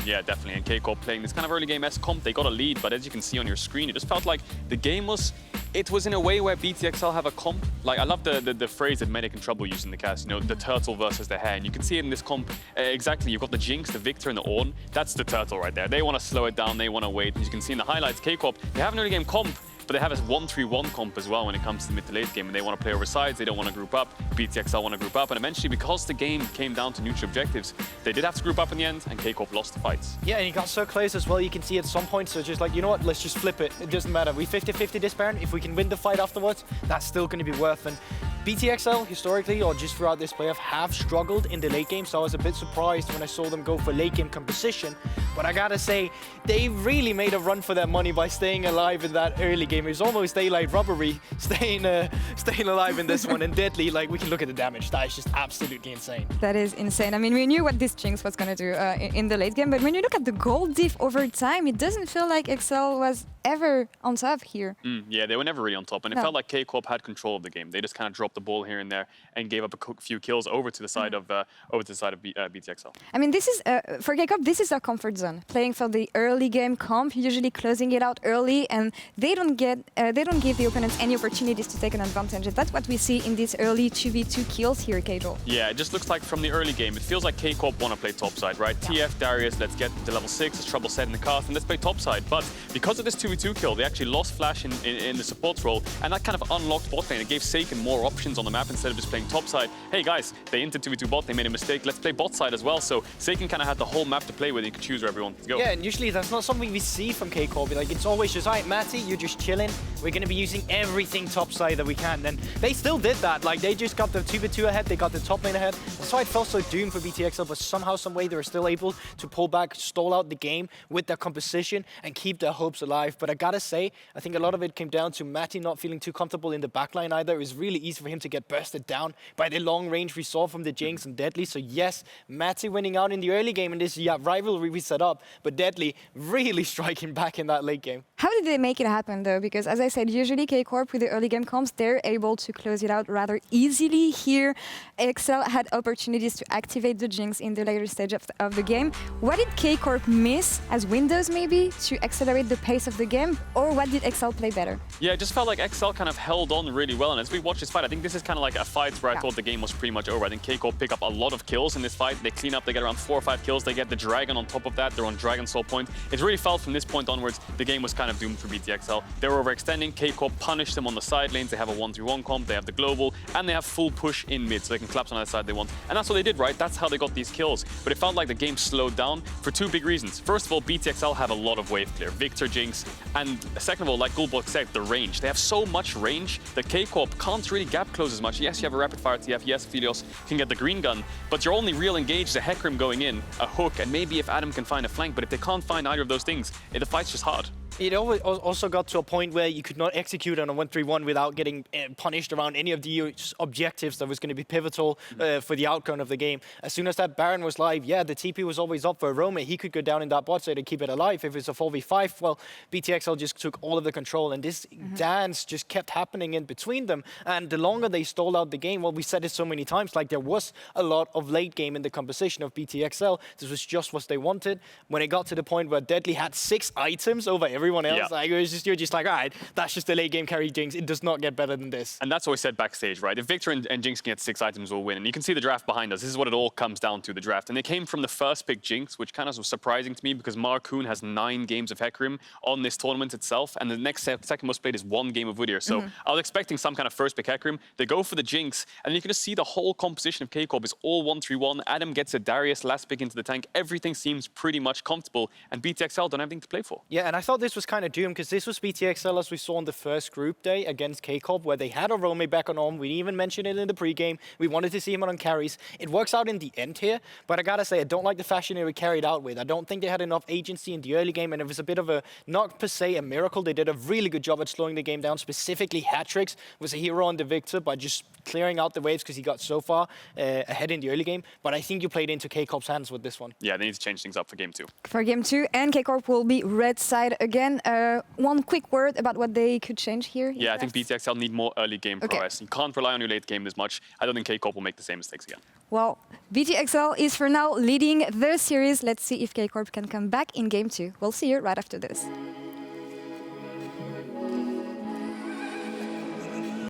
Yeah, definitely. And K-Corp playing this kind of early game S-Comp, they got a lead, but as you can see on your screen, it just felt like the game was in a way where BTXL have a comp. Like, I love the phrase that Medic and Trouble use in the cast, you know, the turtle versus the hare. And you can see it in this comp exactly. You've got the Jinx, the Viktor, and the Ornn. That's the turtle right there. They want to slow it down, they want to wait. As you can see in the highlights, K-Corp, they have an early game comp, but they have a 1-3-1 comp as well when it comes to the mid to late game, and they want to play over sides, they don't want to group up. BTXL want to group up, and eventually, because the game came down to neutral objectives, they did have to group up in the end, and K-Corp lost the fights. Yeah, and he got so close as well, you can see at some point, so just like, you know what, let's just flip it. It doesn't matter. We 50-50 this Baron. If we can win the fight afterwards, that's still going to be worth it. BTXL, historically, or just throughout this playoff, have struggled in the late game, so I was a bit surprised when I saw them go for late game composition. But I gotta say, they really made a run for their money by staying alive in that early game. It was almost daylight robbery, staying alive in this one. And Deadly, like, we can look at the damage. That is just absolutely insane. That is insane. I mean, we knew what this Jinx was going to do in the late game, but when you look at the gold diff over time, it doesn't feel like XL was ever on top here. Yeah, they were never really on top, and it felt like K-Corp had control of the game. They just kind of dropped the ball here and there and gave up a few kills over to the side of BTXL. I mean, this is for K-Corp, this is their comfort zone. Playing for the early game comp, usually closing it out early, and they don't give the opponents any opportunities to take an advantage. That's what we see in these early 2v2 kills here, Catril. Yeah, it just looks like from the early game, it feels like K-Corp want to play topside, right? TF, Darius, let's get to level 6, as Trouble said in the cast, and let's play topside. But because of this 2v2 kill, they actually lost Flash in the support role, and that kind of unlocked bot lane. It gave Saken more options on the map instead of just playing topside. Hey guys, they entered 2v2 bot, they made a mistake, let's play bot side as well. So Saken kind of had the whole map to play with, he could choose where everyone to go. Yeah, and usually that's not something we see from K-Corp. Like, it's always just, alright, Matty, you're just chilling. We're going to be using everything topside that we can. And they still did that. Like, they just got the 2v2 ahead, they got the top lane ahead. That's why it felt so doomed for BTXL, but somehow, some way, they were still able to pull back, stall out the game with their composition and keep their hopes alive. But I gotta say, I think a lot of it came down to Matty not feeling too comfortable in the backline either. It was really easy for him to get bursted down by the long range we saw from the Jinx and Deadly. So yes, Matty winning out in the early game in this rivalry we set up, but Deadly really striking back in that late game. How did they make it happen though? Because as I said, usually K-Corp with the early game comps, they're able to close it out rather easily. Here, XL had opportunities to activate the Jinx in the later stage of the game. What did K-Corp miss as windows maybe to accelerate the pace of the game? Or what did XL play better? Yeah, it just felt like XL kind of held on really well. And as we watch this fight, I think this is kind of like a fight where I thought the game was pretty much over. I think K-Corp pick up a lot of kills in this fight. They clean up, they get around 4 or 5 kills. They get the Dragon on top of that. They're on Dragon Soul point. It really felt from this point onwards, the game was kind of doomed for BTXL. They were overextending. K-Corp punished them on the side lanes. They have a 1-3-1 comp. They have the global. And they have full push in mid, so they can collapse on that side they want. And that's what they did, right? That's how they got these kills. But it felt like the game slowed down for 2 big reasons. First of all, BTXL have a lot of wave clear. Viktor, Jinx. And second of all, like Gulbok said, the range. They have so much range that K-Corp can't really gap close as much. Yes, you have a rapid fire TF. Yes, Aphelios can get the green gun. But your only real engage is a Hecarim going in, a hook, and maybe if Adam can find a flank. But if they can't find either of those things, the fight's just hard. It also got to a point where you could not execute on a 1-3-1 without getting punished around any of the objectives that was going to be pivotal for the outcome of the game. As soon as that Baron was live, yeah, the TP was always up for Orome. He could go down in that bot side to keep it alive. If it's a 4v5, well, BTXL just took all of the control, and this dance just kept happening in between them. And the longer they stalled out the game, well, we said it so many times, like there was a lot of late game in the composition of BTXL. This was just what they wanted. When it got to the point where Deadly had 6 items over everyone else, like, it was just, you're just like, all right, that's just the late game carry Jinx. It does not get better than this. And that's what we said backstage, right? If Viktor and Jinx can get 6 items, we'll win. And you can see the draft behind us. This is what it all comes down to, the draft. And they came from the first pick Jinx, which kind of was surprising to me because Markoon has 9 games of Hecarim on this tournament itself. And the next second most played is 1 game of Udyr. So I was expecting some kind of first pick Hecarim. They go for the Jinx. And you can just see the whole composition of K-Corp is all 1-3-1. Adam gets a Darius last pick into the tank. Everything seems pretty much comfortable. And BTXL don't have anything to play for. Yeah, and I thought this was kind of doomed because this was BTXL as we saw on the first group day against Corp, where they had Orome back on Ornn. We even mentioned it in the pregame. We wanted to see him on carries. It works out in the end here, but I gotta say, I don't like the fashion they were carried out with. I don't think they had enough agency in the early game, and it was a bit of a, not per se a miracle. They did a really good job at slowing the game down. Specifically, Hatrixx was a hero on the Viktor by just clearing out the waves because he got so far ahead in the early game. But I think you played into Corp's hands with this one. Yeah, they need to change things up for game 2. For game 2, and Corp will be red side again. One quick word about what they could change here. Yeah, I think BTXL need more early game prowess. You can't rely on your late game this much. I don't think Corp will make the same mistakes again. Well, BTXL is for now leading the series. Let's see if Corp can come back in game 2. We'll see you right after this.